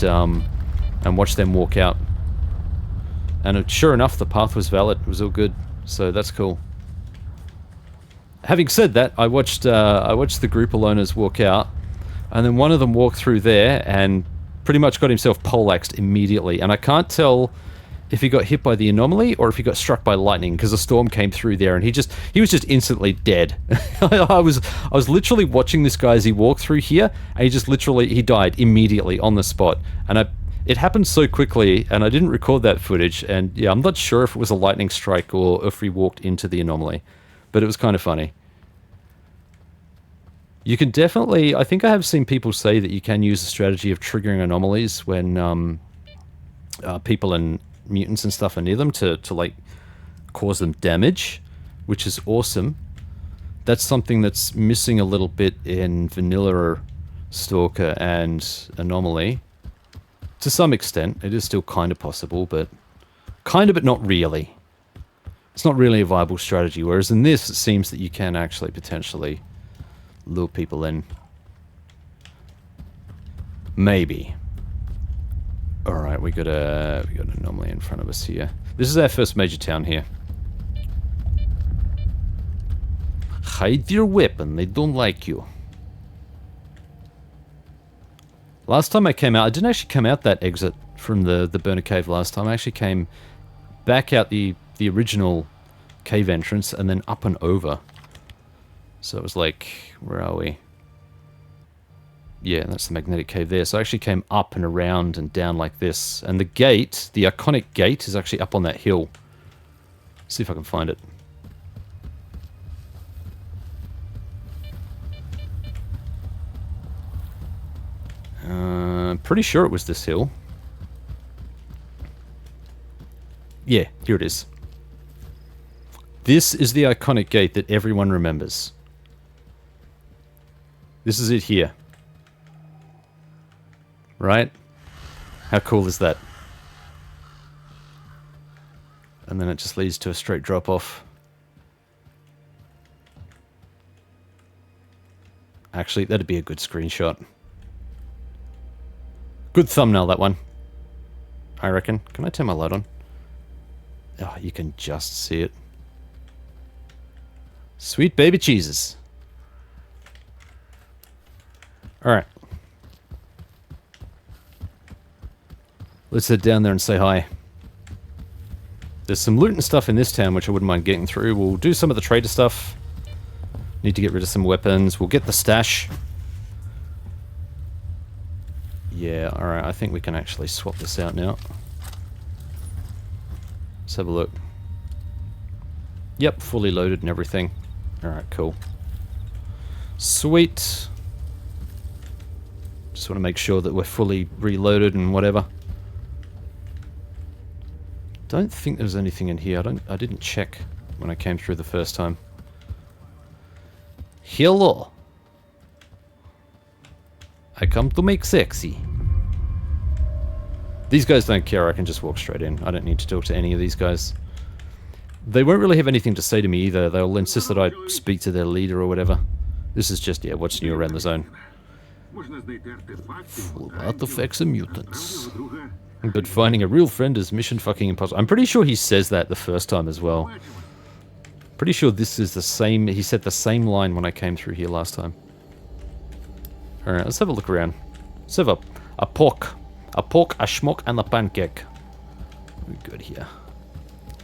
watched them walk out. And sure enough, the path was valid. It was all good, so that's cool. Having said that, I watched the group of loners walk out, and then one of them walked through there and pretty much got himself poleaxed immediately. And I can't tell if he got hit by the anomaly or if he got struck by lightning, because a storm came through there and he was just instantly dead. I was literally watching this guy as he walked through here, and he died immediately on the spot. And it happened so quickly, and I didn't record that footage, and yeah, I'm not sure if it was a lightning strike or if he walked into the anomaly, but it was kind of funny. You can definitely, I think I have seen people say that you can use the strategy of triggering anomalies when people and mutants and stuff are near them to like cause them damage, which is awesome. That's something that's missing a little bit in vanilla Stalker and Anomaly. To some extent, it is still kind of possible, but not really. It's not really a viable strategy, whereas in this, it seems that you can actually potentially lure people in. Maybe. Alright, we got an anomaly in front of us here. This is our first major town here. Hide your weapon, they don't like you. Last time I came out, I didn't actually come out that exit from the burner cave last time. I actually came back out the original cave entrance and then up and over. So it was like, where are we? Yeah, that's the magnetic cave there. So I actually came up and around and down like this. And the gate, the iconic gate, is actually up on that hill. See if I can find it. Pretty sure it was this hill. Yeah, here it is. This is the iconic gate that everyone remembers. This is it here. Right? How cool is that? And then it just leads to a straight drop off. Actually, that'd be a good screenshot. Good thumbnail, that one. I reckon. Can I turn my light on? Oh, you can just see it. Sweet baby cheeses. Alright. Let's head down there and say hi. There's some loot and stuff in this town which I wouldn't mind getting through. We'll do some of the trader stuff. Need to get rid of some weapons. We'll get the stash. Yeah, alright, I think we can actually swap this out now. Let's have a look. Yep, fully loaded and everything. Alright, cool. Sweet. Just want to make sure that we're fully reloaded and whatever. Don't think there's anything in here. I didn't check when I came through the first time. Hello. I come to make sexy. These guys don't care, I can just walk straight in. I don't need to talk to any of these guys. They won't really have anything to say to me either. They'll insist that I speak to their leader or whatever. This is just, yeah, what's new around the zone. Full of artifacts and mutants. But finding a real friend is mission fucking impossible. I'm pretty sure he says that the first time as well. Pretty sure this is the same, he said the same line when I came through here last time. Alright, let's have a look around. Let's have a pork, a schmuck, and a pancake. We're good here.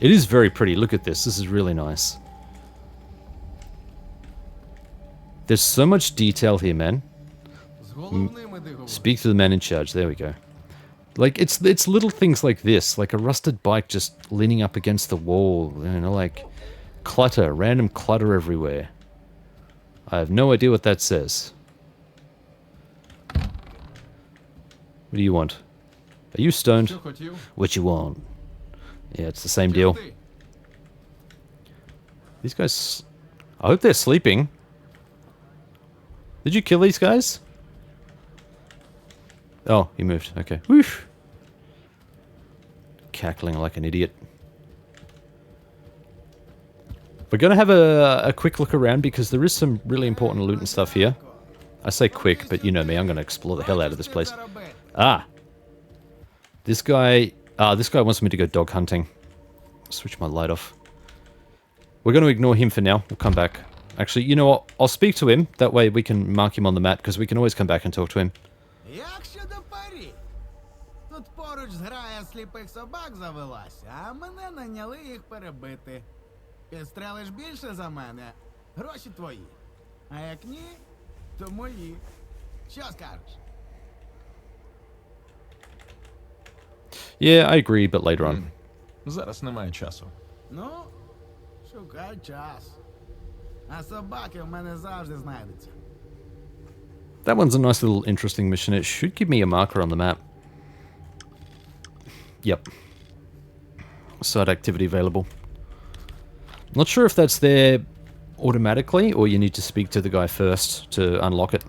It is very pretty. Look at this. This is really nice. There's so much detail here, man. Speak to the man in charge. There we go. Like, it's little things like this, like a rusted bike just leaning up against the wall, you know, like clutter, random clutter everywhere. I have no idea what that says. What do you want? Are you stoned? What you want? Yeah, it's the same deal. These guys... I hope they're sleeping. Did you kill these guys? Oh, he moved. Okay. Woof. Cackling like an idiot. We're going to have a quick look around because there is some really important loot and stuff here. I say quick, but you know me, I'm going to explore the hell out of this place. Ah! This guy wants me to go dog hunting. Switch my light off. We're going to ignore him for now. We'll come back. Actually, you know what? I'll speak to him. That way we can mark him on the map because we can always come back and talk to him. Як щодо парі? Тут поруч зграя сліпих собак завелася, а мене наняли їх перебити. Підстрелиш більше за мене, гроші твої. А як ні, то мої. Що скажеш? Yeah, I agree, but later on. Зараз немає часу. Ну, шукай час. А собаки в мене завжди знайдуться. That one's a nice little interesting mission. It should give me a marker on the map. Yep. Side activity available. Not sure if that's there automatically or you need to speak to the guy first to unlock it.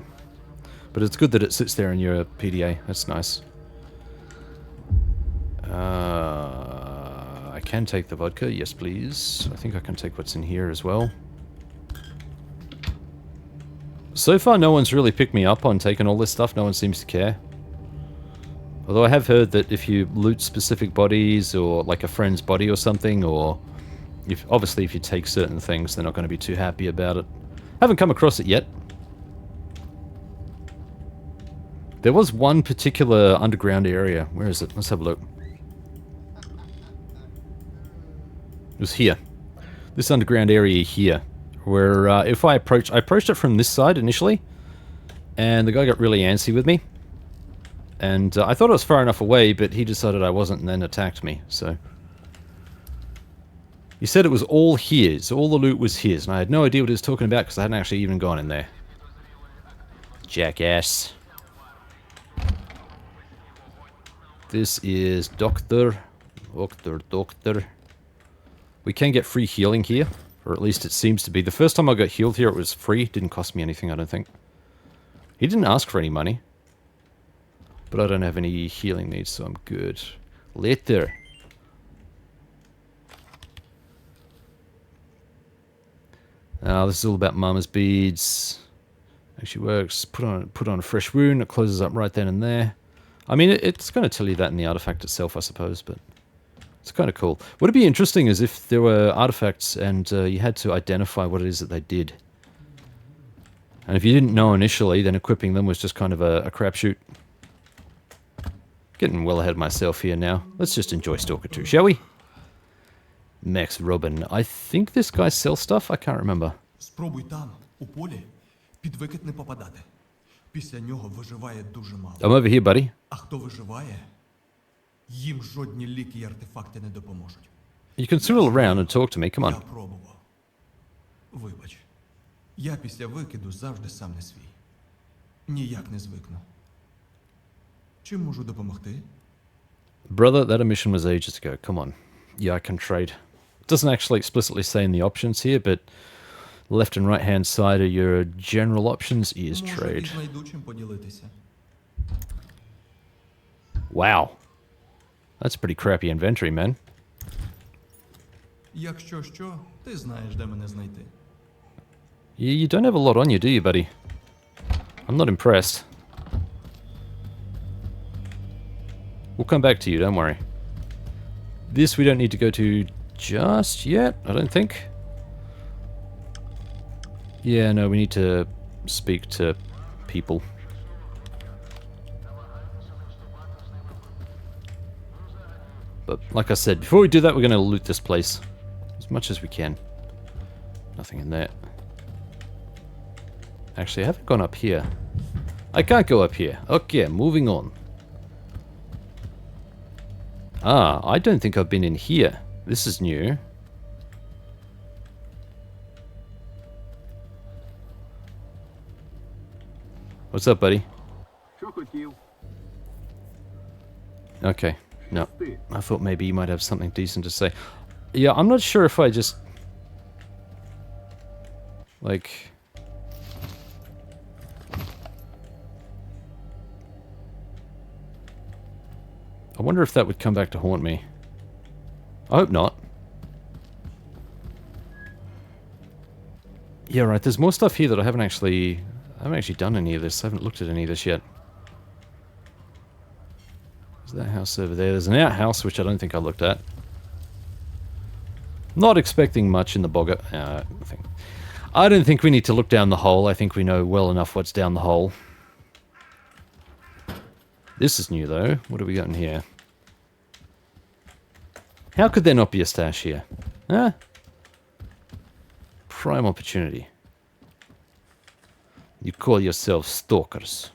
But it's good that it sits there in your PDA. That's nice. I can take the vodka. Yes, please. I think I can take what's in here as well. So far, no one's really picked me up on taking all this stuff. No one seems to care. Although I have heard that if you loot specific bodies or like a friend's body or something, or obviously if you take certain things, they're not going to be too happy about it. Haven't come across it yet. There was one particular underground area. Where is it? Let's have a look. It was here. This underground area here. Where if I approached it from this side initially, and the guy got really antsy with me. And I thought I was far enough away, but he decided I wasn't and then attacked me, so... He said it was all his, all the loot was his, and I had no idea what he was talking about because I hadn't actually even gone in there. Jackass. This is Doctor. We can get free healing here, or at least it seems to be. The first time I got healed here it was free, didn't cost me anything I don't think. He didn't ask for any money. But I don't have any healing needs, so I'm good. Later. This is all about Mama's beads. Actually works. Put on a fresh wound. It closes up right then and there. I mean, it's going to tell you that in the artifact itself, I suppose, but it's kind of cool. What would be interesting is if there were artifacts and you had to identify what it is that they did. And if you didn't know initially, then equipping them was just kind of a crapshoot. Getting well ahead of myself here now. Let's just enjoy Stalker 2, shall we? Max Robin. I think this guy sells stuff? I can't remember. Спробуй там, у полі, під викид не попадати. Після нього виживає дуже мало. I'm over here, buddy. А хто виживає, їм жодні ліки й артефакти не допоможуть. You can swirl around and talk to me, come on. Я пробував. Вибач. Я після викиду завжди сам не свій. Ніяк не звикну. Чим можу допомогти? Brother, that emission was ages ago. Come on. Yeah, I can trade. It doesn't actually explicitly say in the options here, but left and right hand side of your general options is trade. Знайду чим поділитися. Wow. That's pretty crappy inventory, man. Якщо що, ти знаєш, де мене знайти. You don't have a lot on you, do you, buddy? I'm not impressed. We'll come back to you, don't worry. This we don't need to go to just yet, I don't think. Yeah, no, we need to speak to people. But like I said, before we do that, we're going to loot this place as much as we can. Nothing in there. Actually, I haven't gone up here. I can't go up here. Okay, moving on. Ah, I don't think I've been in here. This is new. What's up, buddy? Okay, no. I thought maybe you might have something decent to say. Yeah, I'm not sure if I just... like... I wonder if that would come back to haunt me. I hope not. Yeah, right, there's more stuff here that I haven't actually done any of this. I haven't looked at any of this yet. There's that house over there. There's an outhouse, which I don't think I looked at. Not expecting much in the bogger thing. I don't think we need to look down the hole. I think we know well enough what's down the hole. This is new, though. What have we got in here? How could there not be a stash here? Huh? Prime opportunity. You call yourselves stalkers.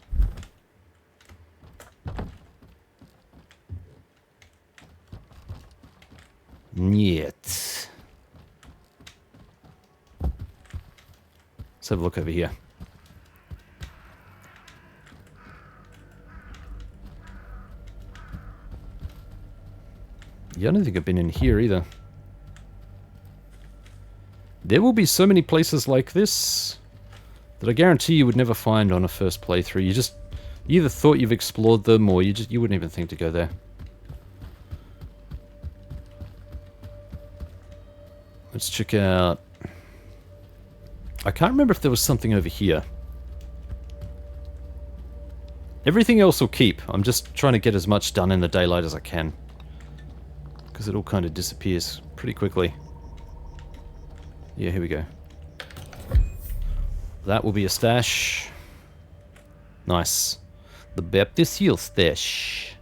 Niet. Let's have a look over here. Yeah, I don't think I've been in here either. There will be so many places like this that I guarantee you would never find on a first playthrough. You either thought you've explored them or you wouldn't even think to go there. Let's check out... I can't remember if there was something over here. Everything else will keep. I'm just trying to get as much done in the daylight as I can. Because it all kind of disappears pretty quickly. Yeah, here we go. That will be a stash. Nice. The Baptist Hill stash.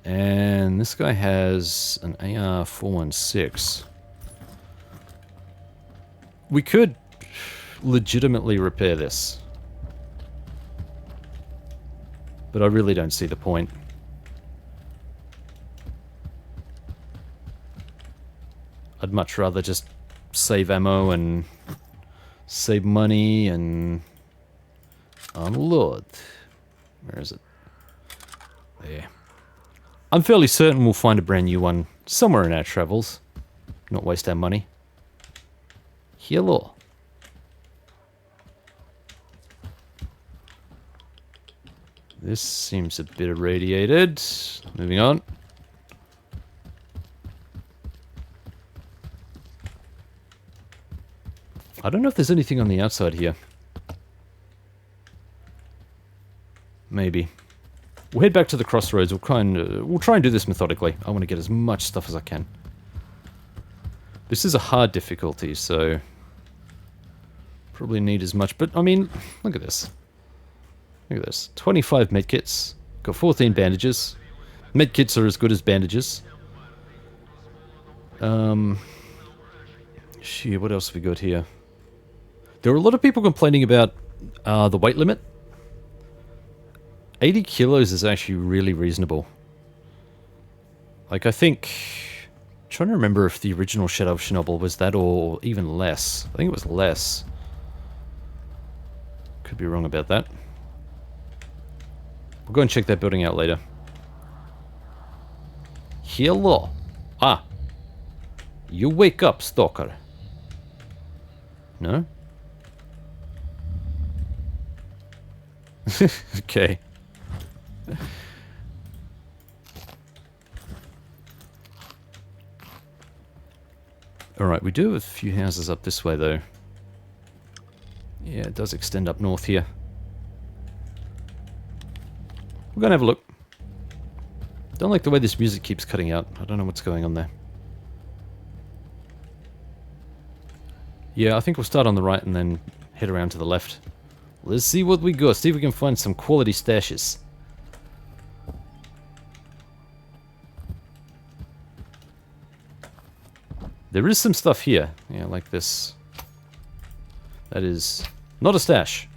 And this guy has an AR-416. We could legitimately repair this. But I really don't see the point. I'd much rather just save ammo and save money and unload. Where is it? There. I'm fairly certain we'll find a brand new one somewhere in our travels. Not waste our money. Hello. This seems a bit irradiated. Moving on. I don't know if there's anything on the outside here. Maybe. We'll head back to the crossroads. We'll try and do this methodically. I want to get as much stuff as I can. This is a hard difficulty, so probably need as much. But I mean, look at this. Look at this. 25 medkits. Got 14 bandages. Medkits are as good as bandages. Shit, what else have we got here? There are a lot of people complaining about the weight limit. 80 kilos is actually really reasonable. Like, I think... I'm trying to remember if the original Shadow of Chernobyl was that or even less. I think it was less. Could be wrong about that. We'll go and check that building out later. Hello. Ah. You wake up, Stalker. No? Okay. Alright, we do have a few houses up this way, though. Yeah, it does extend up north here. We're gonna have a look. Don't like the way this music keeps cutting out. I don't know what's going on there. Yeah, I think we'll start on the right and then head around to the left. Let's see what we got. See if we can find some quality stashes. There is some stuff here. Yeah, like this. That is not a stash.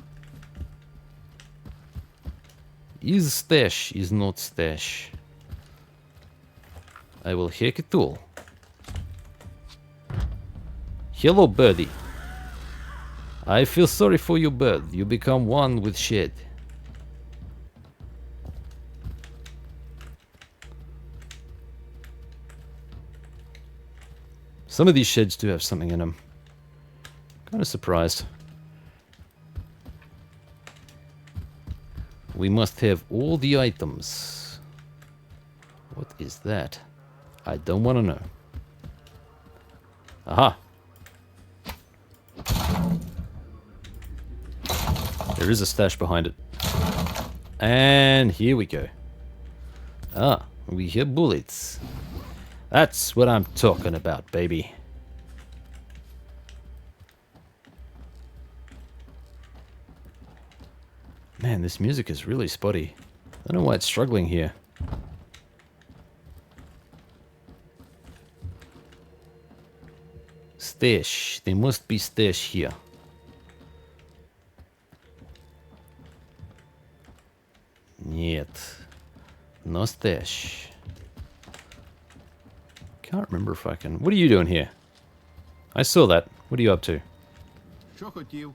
Is stash, is not stash. I will hack it all. Hello, birdie. I feel sorry for you, bird. You become one with shed. Some of these sheds do have something in them. Kind of surprised. We must have all the items. What is that? I don't want to know. Aha! There is a stash behind it. And here we go. Ah, we hear bullets. That's what I'm talking about, baby. Man, this music is really spotty. I don't know why it's struggling here. Stash. There must be stash here. Нет. No stash. Can't remember if I can... What are you doing here? I saw that. What are you up to? Що хотів?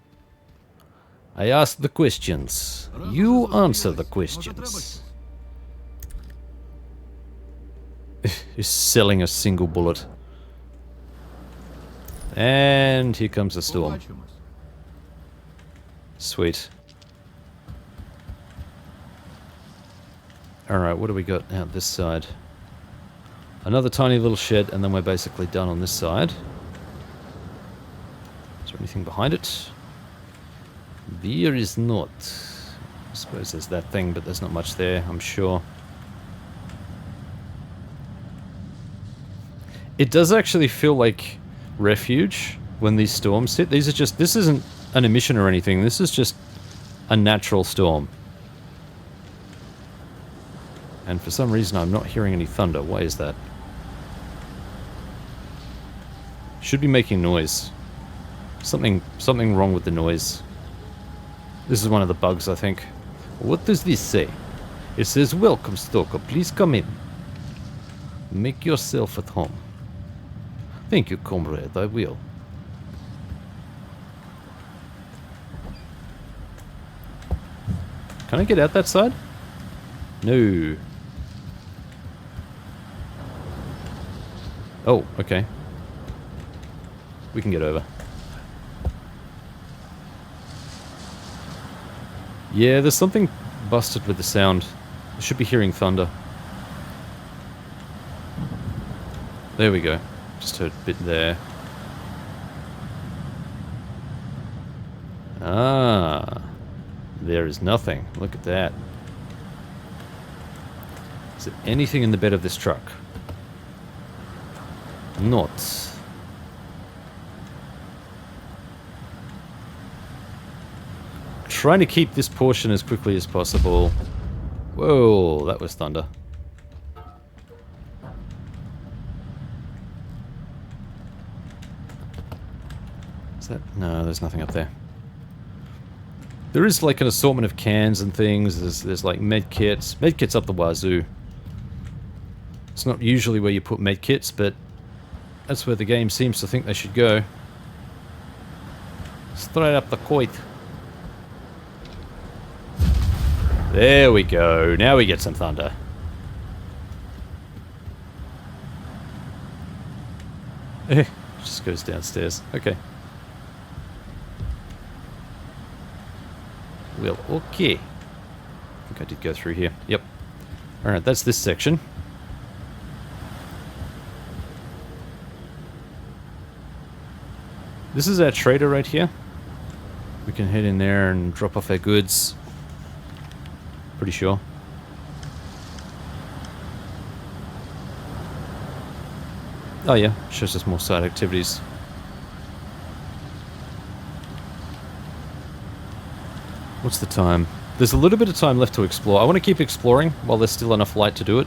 I asked the questions. You answer the questions. He's selling a single bullet. And here comes the storm. Sweet. Alright, what do we got out this side? Another tiny little shed, and then we're basically done on this side. Is there anything behind it? There is not. I suppose there's that thing, but there's not much there, I'm sure. It does actually feel like refuge when these storms hit. These are just... This isn't an emission or anything. This is just a natural storm. And for some reason I'm not hearing any thunder. Why is that? Should be making noise. Something wrong with the noise. This is one of the bugs, I think. What does this say? It says, "Welcome, Stalker. Please come in. Make yourself at home." Thank you, comrade. I will. Can I get out that side? No. Oh, okay. We can get over. Yeah, there's something busted with the sound. I should be hearing thunder. There we go. Just heard a bit there. Ah. There is nothing. Look at that. Is there anything in the bed of this truck? Not. Trying to keep this portion as quickly as possible. Whoa, that was thunder. Is that... No, there's nothing up there. There is like an assortment of cans and things. There's like med kits. Med kits up the wazoo. It's not usually where you put med kits, but that's where the game seems to think they should go. Straight up the coit. There we go. Now we get some thunder. Just goes downstairs. Okay. Well, okay. I think I did go through here. Yep. Alright, that's this section. This is our trader right here. We can head in there and drop off our goods. Pretty sure. Oh yeah, shows us more side activities. What's the time? There's a little bit of time left to explore. I want to keep exploring while there's still enough light to do it.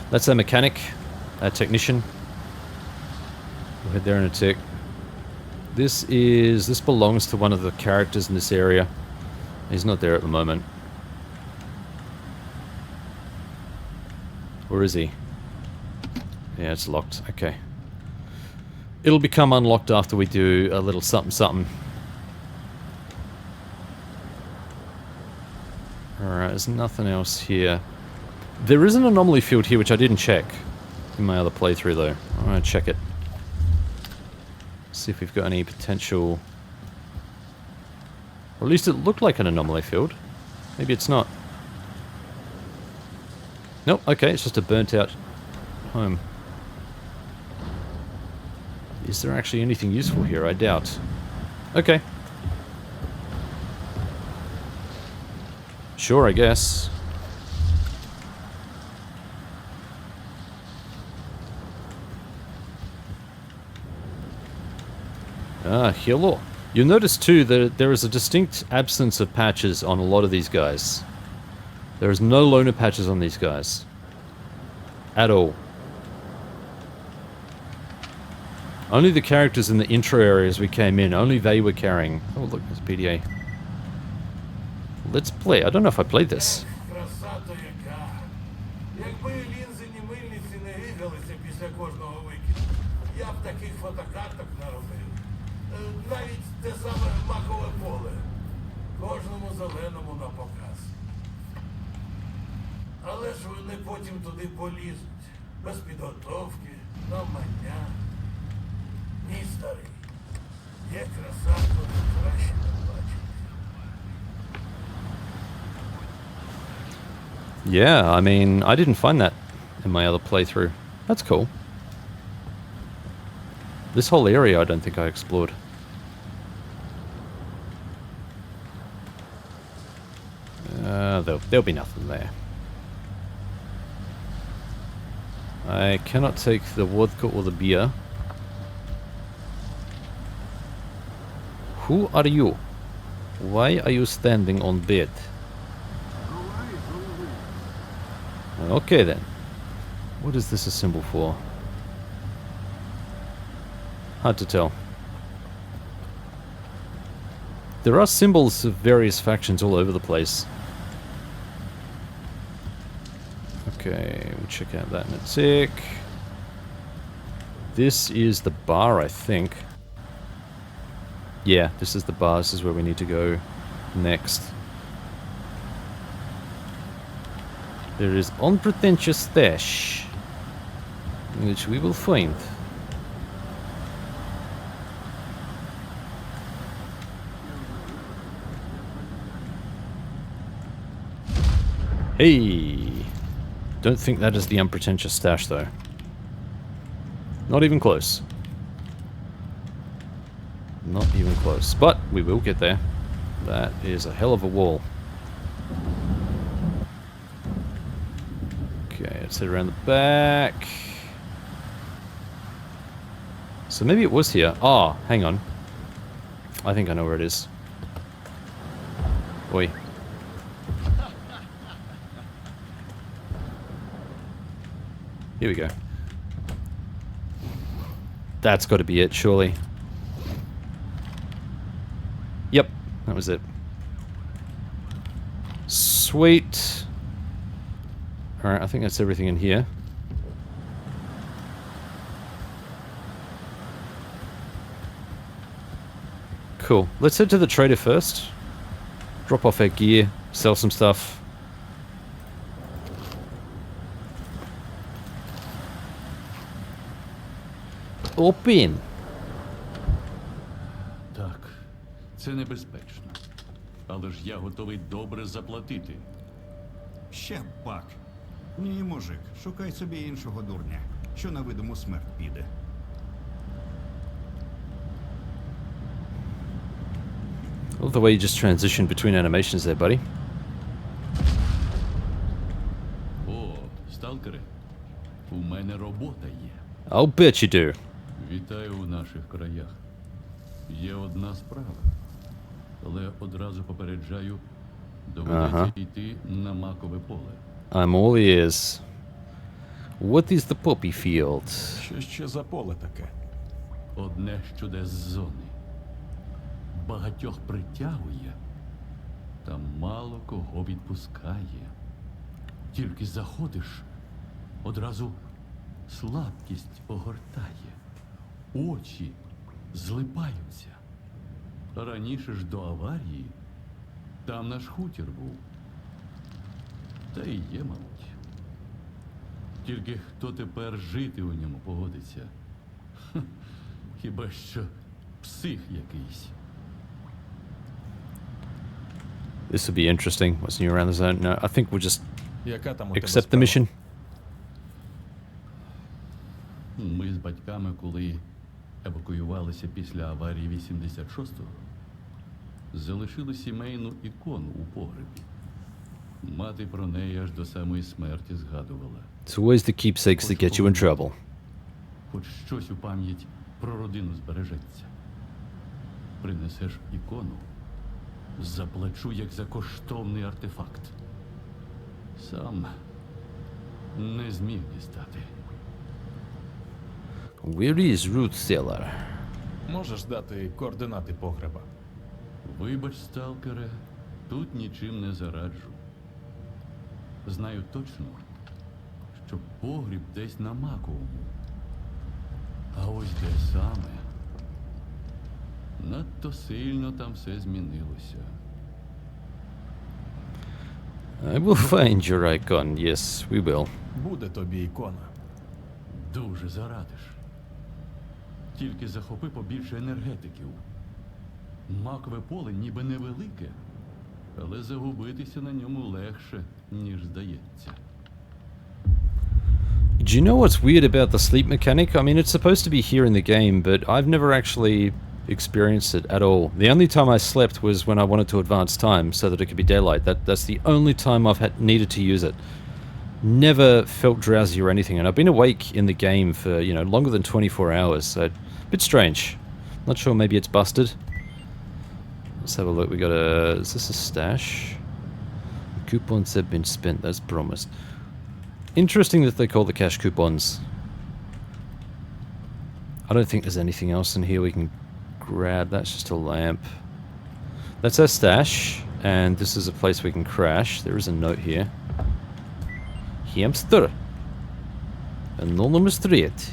That's our mechanic, our technician. We'll head there in a tick. This belongs to one of the characters in this area. He's not there at the moment. Or is he? Yeah, it's locked. Okay. It'll become unlocked after we do a little something something. Alright, there's nothing else here. There is an anomaly field here which I didn't check in my other playthrough though. I'm gonna check it. See if we've got any potential... Or at least it looked like an anomaly field. Maybe it's not. Nope, okay, it's just a burnt out home. Is there actually anything useful here? I doubt. Okay. Sure, I guess. Ah, hello. You'll notice too that there is a distinct absence of patches on a lot of these guys. There is no loner patches on these guys. At all. Only the characters in the intro areas we came in, only they were carrying. Oh look, there's PDA. Let's play. I don't know if I played this. Якби лінзи ні мильниці не ригалися після кожного викиду, я б таких фотокарток наробив. Навіть те саме макове поле. Кожному зеленому на показ. Але ж вони потім туди полізуть. Без підготовки, навмання. Ні, старий. Є краса, тут краще не бачити. Yeah, I mean, I didn't find that in my other playthrough. That's cool. This whole area I don't think I explored. There'll be nothing there. I cannot take the vodka or the beer. Who are you? Why are you standing on bed? Okay then. What is this a symbol for? Hard to tell. There are symbols of various factions all over the place. Okay, we'll check out that in a tick. This is the bar, I think. Yeah, this is the bar. This is where we need to go next. There is unpretentious stash, which we will find. Hey! Don't think that is the unpretentious stash, though. Not even close. Not even close. But we will get there. That is a hell of a wall. Okay, let's head around the back. So maybe it was here. Ah, hang on. I think I know where it is. Oi. Here we go. That's got to be it, surely. Yep, that was it. Sweet. Alright, I think that's everything in here. Cool. Let's head to the trader first. Drop off our gear, sell some stuff. Open. Так, це небезпечно. Але ж я готовий добре заплатити. Ще пак. Ні, мужик, шукай собі іншого дурня, що на видиму смерть піде. Love the way you just transitioned between animations there, buddy. О, сталкери, у мене робота є. I'll bet you do. Вітаю у наших краях. Є одна справа, але одразу попереджаю, доведеться йти на макове поле. I'm all ears. What is the poppy field? Що ще за поле таке? одне з чудес зони. Багатьох притягує, та мало кого відпускає. Тільки заходиш, одразу слабкість огортає. Очі злипаються. Раніше ж до аварії там наш хутір був. Та й є, мабуть. Тільки хто тепер жити у ньому погодиться? Ха, хіба що псих якийсь. This will be interesting. What's new around the zone? No, I think we'll just Яка там у тебе accept the справа? mission. Ми з батьками, коли евакуювалися після аварії 86-го, залишили сімейну ікону у погребі. Мати про неї аж до самої смерті згадувала. It's always the keepsakes that get you in trouble. Хоч щось у пам'ять про родину збережеться. Принесеш ікону, заплачу як за коштовний артефакт. Сам не зміг дістати. Where is Root Cellar? Можеш дати координати погреба? Вибач, сталкере, тут нічим не зараджу. Знаю точно, що погріб десь на Маковому. А ось де саме. Надто сильно там все змінилося. I will find your icon. Yes, we will. Буде тобі ікона. Дуже зарадиш. Тільки захопи побільше енергетиків. Макове поле ніби невелике, але загубитися на ньому легше, ніж здається. Do you know what's weird about the sleep mechanic? I mean, it's supposed to be here in the game, but I've never actually experienced it at all. The only time I slept was when I wanted to advance time so that it could be daylight. That's the only time I've needed to use it. Never felt drowsy or anything, and I've been awake in the game for, you know, longer than 24 hours, so a bit strange. Not sure, maybe it's busted. Let's have a look. We got a... Is this a stash? Coupons have been spent, that's promised. Interesting that they call the cash coupons. I don't think there's anything else in here we can grab. That's just a lamp. That's our stash, and this is a place we can crash. There is a note here. Hamster. Anonymous threat.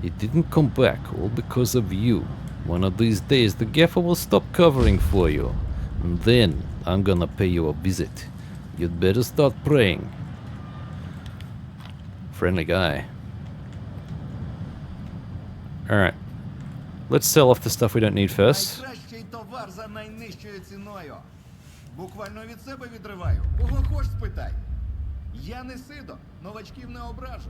It didn't come back, all because of you. One of these days, the gaffer will stop covering for you. And then, I'm gonna pay you a visit. You'd better start praying. Friendly guy. Alright. Let's sell off the stuff we don't need first. Найкращий товар за найнижчою ціною. Буквально від себе відриваю. Кого хоч спитай. Я не сидо, новачків не ображу.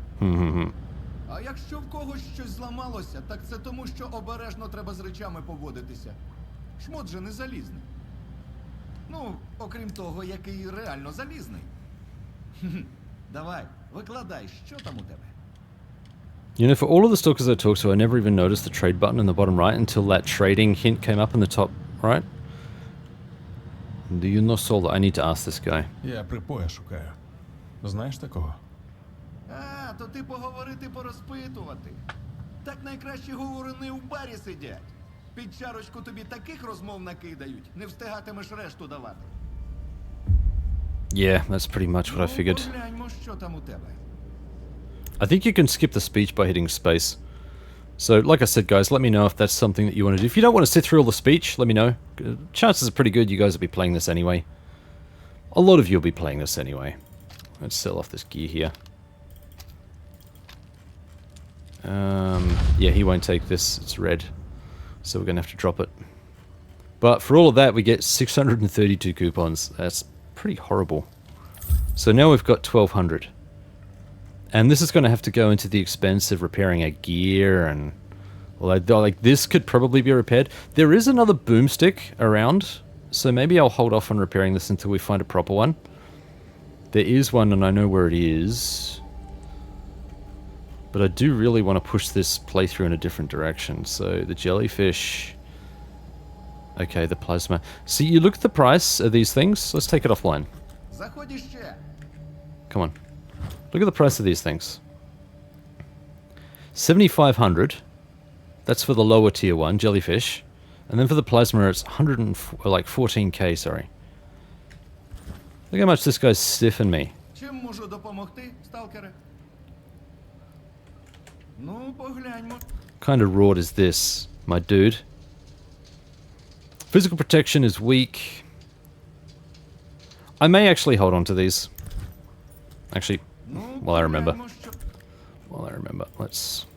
А якщо в когось щось зламалося, так це тому, що обережно треба з речами поводитися. Шмот же не залізний. Ну, окрім того, який реально залізний. Давай, викладай, що там у тебе? You know, for all of the stalkers I talked to, I never even noticed the trade button in the bottom right until that trading hint came up in the top right. Do you know Solar? I need to ask this guy. Я припоя шукаю. Знаєш такого? А, то ти поговорити, порозпитувати. Так найкращі говорини в барі сидять. Під чарочку тобі таких розмов накидають, не встигатимеш решту давати. Yeah, that's pretty much what I figured. Погляньмо, що там у тебе. I think you can skip the speech by hitting space. So, like I said, guys, let me know if that's something that you want to do. If you don't want to sit through all the speech, let me know. Chances are pretty good you guys will be playing this anyway. A lot of you will be playing this anyway. Let's sell off this gear here. Yeah, he won't take this. It's red. So we're going to have to drop it. But for all of that, we get 632 coupons. That's pretty horrible. So now we've got 1,200. And this is going to have to go into the expense of repairing our gear and... Well, like this could probably be repaired. There is another boomstick around, so maybe I'll hold off on repairing this until we find a proper one. There is one and I know where it is. But I do really want to push this playthrough in a different direction. So the jellyfish... Okay, the plasma. See, you look at the price of these things. Let's take it offline. Come on. Look at the price of these things. 7,500. That's for the lower tier one, jellyfish. And then for the plasma, it's 14k, sorry. Look how much this guy's stiffing me. Чим можу допомогти, сталкере? Ну, погляньмо. What kind of rod is this, my dude? Physical protection is weak. I may actually hold on to these. Actually, while I remember. Let's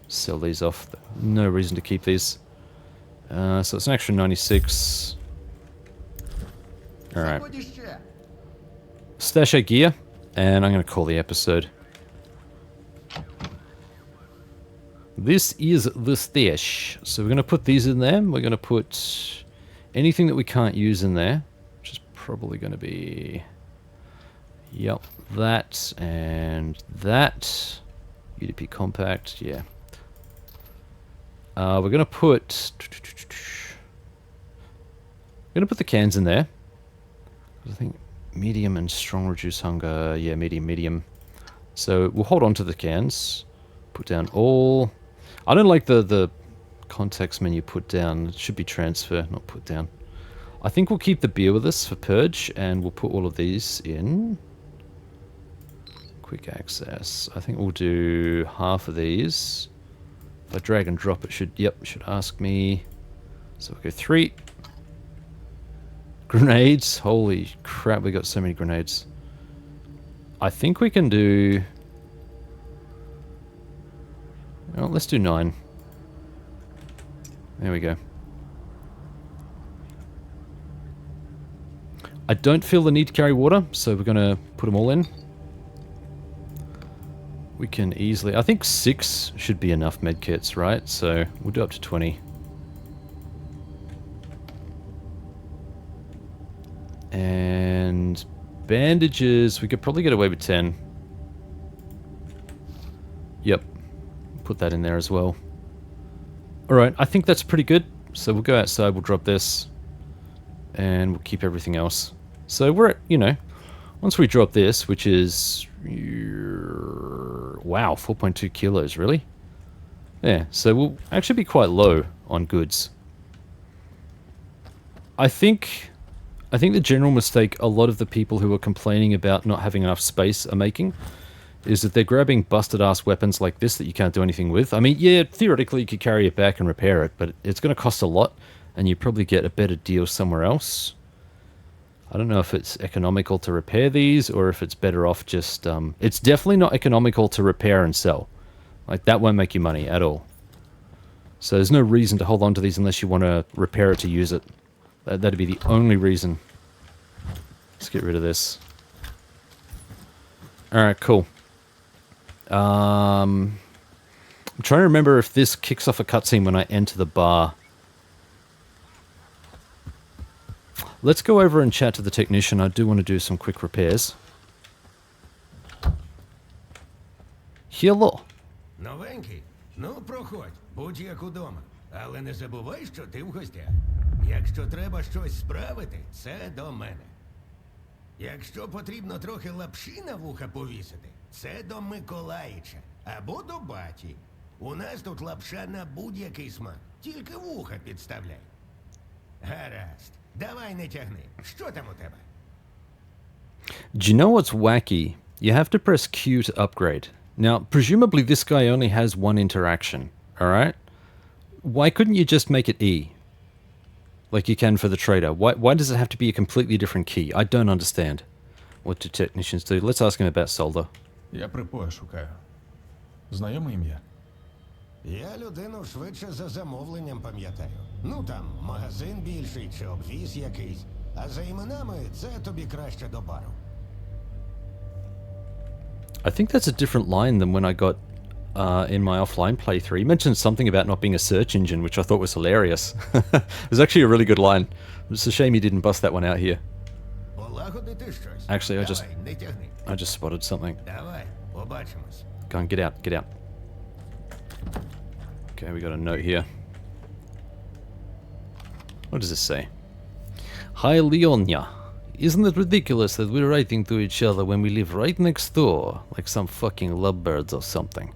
sell these off. No reason to keep these. So it's an extra 96. Alright. Stash our gear, and I'm going to call the episode. This is the stash. So we're going to put these in there. We're going to put anything that we can't use in there, which is probably going to be... Yep, that and that. UDP compact, yeah. We're going to put... We're going to put the cans in there. I think medium and strong reduce hunger. Yeah, medium. So we'll hold on to the cans. Put down all... I don't like the context menu put down. It should be transfer, not put down. I think we'll keep the beer with us for purge, and we'll put all of these in. Quick access. I think we'll do half of these. If I drag and drop it should ask me. So we'll go 3. Grenades. Holy crap, we got so many grenades. I think we can do... Well, let's do 9. There we go. I don't feel the need to carry water, so we're going to put them all in. We can easily... I think 6 should be enough medkits, right? So we'll do up to 20. And bandages, we could probably get away with 10. Yep. Put that in there as well. Alright, I think that's pretty good. So we'll go outside, we'll drop this. And we'll keep everything else. So we're at, once we drop this, which is... Wow, 4.2 kilos, really? Yeah, so we'll actually be quite low on goods. I think the general mistake a lot of the people who are complaining about not having enough space are making is that they're grabbing busted-ass weapons like this that you can't do anything with. I mean, yeah, theoretically you could carry it back and repair it, but it's going to cost a lot, and you probably get a better deal somewhere else. I don't know if it's economical to repair these, or if it's better off just... it's definitely not economical to repair and sell. Like, that won't make you money at all. So there's no reason to hold on to these unless you want to repair it to use it. That'd be the only reason. Let's get rid of this. Alright, cool. I'm trying to remember if this kicks off a cutscene when I enter the bar. Let's go over and chat to the technician. I do want to do some quick repairs. Hello. Новенький? Ну, проходь, будь як удома. Але не забувай, що ти в гостях. Якщо треба щось справити, це до мене. Якщо потрібно трохи лапші на вуха повісити, це до Миколаїча або до баті. У нас тут лапша на будь-який смак, тільки вуха підставляй. Гаразд, давай не тягни. Що там у тебе? Do you know what's wacky? You have to press Q to upgrade. Now, presumably this guy only has one interaction, alright? Why couldn't you just make it E? Like you can for the trader. Why does it have to be a completely different key? I don't understand. What do technicians do? Let's ask him about solder. Я припоя шукаю. Знайоме ім'я? Я людину швидше за замовленням пам'ятаю. Ну там, магазин більший чи обвіз якийсь. А за іменами це тобі краще до бару. I think that's a different line than when I got in my offline playthrough. He mentioned something about not being a search engine, which I thought was hilarious. It was actually a really good line. It's a shame he didn't bust that one out here. Actually, I just spotted something. Go on, get out, get out. Okay, we got a note here. What does this say? Hi, Leonia. Isn't it ridiculous that we're writing to each other when we live right next door, like some fucking lovebirds or something?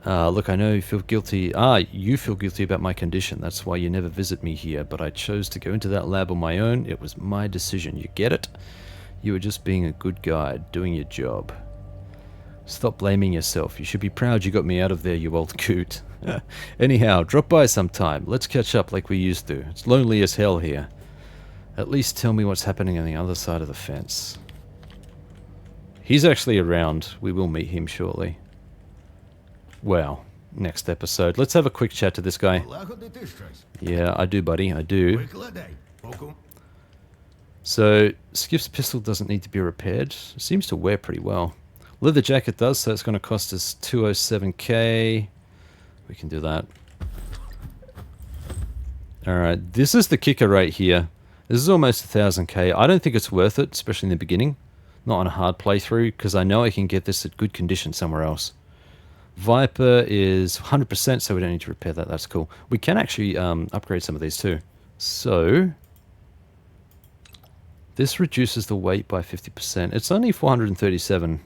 Look, I know you feel guilty. You feel guilty about my condition. That's why you never visit me here. But I chose to go into that lab on my own. It was my decision. You get it? You were just being a good guy, doing your job. Stop blaming yourself. You should be proud you got me out of there, you old coot. Anyhow, drop by sometime. Let's catch up like we used to. It's lonely as hell here. At least tell me what's happening on the other side of the fence. He's actually around. We will meet him shortly. Well, next episode. Let's have a quick chat to this guy. Yeah, I do, buddy. I do. So, Skiff's pistol doesn't need to be repaired. It seems to wear pretty well. Leather jacket does, so it's going to cost us 207k. We can do that. Alright, this is the kicker right here. This is almost 1000k. I don't think it's worth it, especially in the beginning. Not on a hard playthrough, because I know I can get this at good condition somewhere else. Viper is 100%, so we don't need to repair that. That's cool. We can actually upgrade some of these too. So, this reduces the weight by 50%. It's only 437.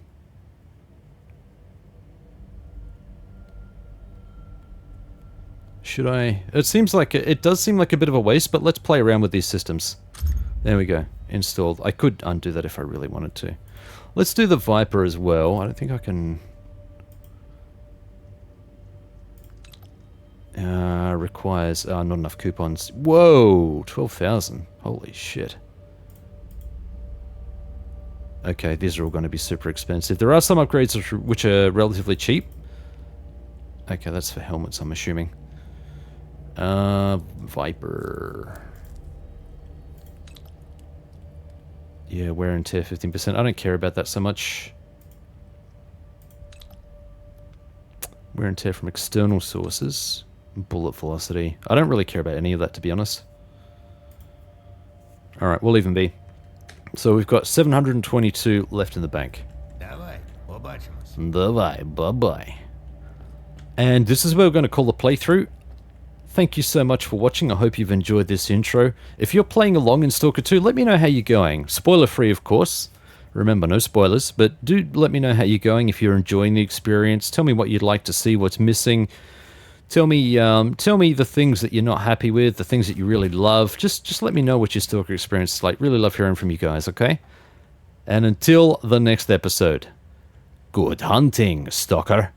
Should I? It seems like it does seem like a bit of a waste, but let's play around with these systems. There we go. Installed. I could undo that if I really wanted to. Let's do the Viper as well. I don't think I can. Requires not enough coupons. Whoa, 12,000. Holy shit. Okay, these are all going to be super expensive. There are some upgrades which are relatively cheap. Okay, that's for helmets, I'm assuming. Viper. Yeah, wear and tear 15%. I don't care about that so much. Wear and tear from external sources. Bullet velocity. I don't really care about any of that, to be honest. Alright, we'll leave them be. So we've got 722 left in the bank. Давай, bye-bye. And this is where we're going to call the playthrough. Thank you so much for watching. I hope you've enjoyed this intro. If you're playing along in Stalker 2, let me know how you're going. Spoiler free, of course. Remember, no spoilers, but do let me know how you're going, if you're enjoying the experience. Tell me what you'd like to see, what's missing. Tell me the things that you're not happy with, the things that you really love. Just let me know what your Stalker experience is like. Really love hearing from you guys, okay? And until the next episode, good hunting, Stalker.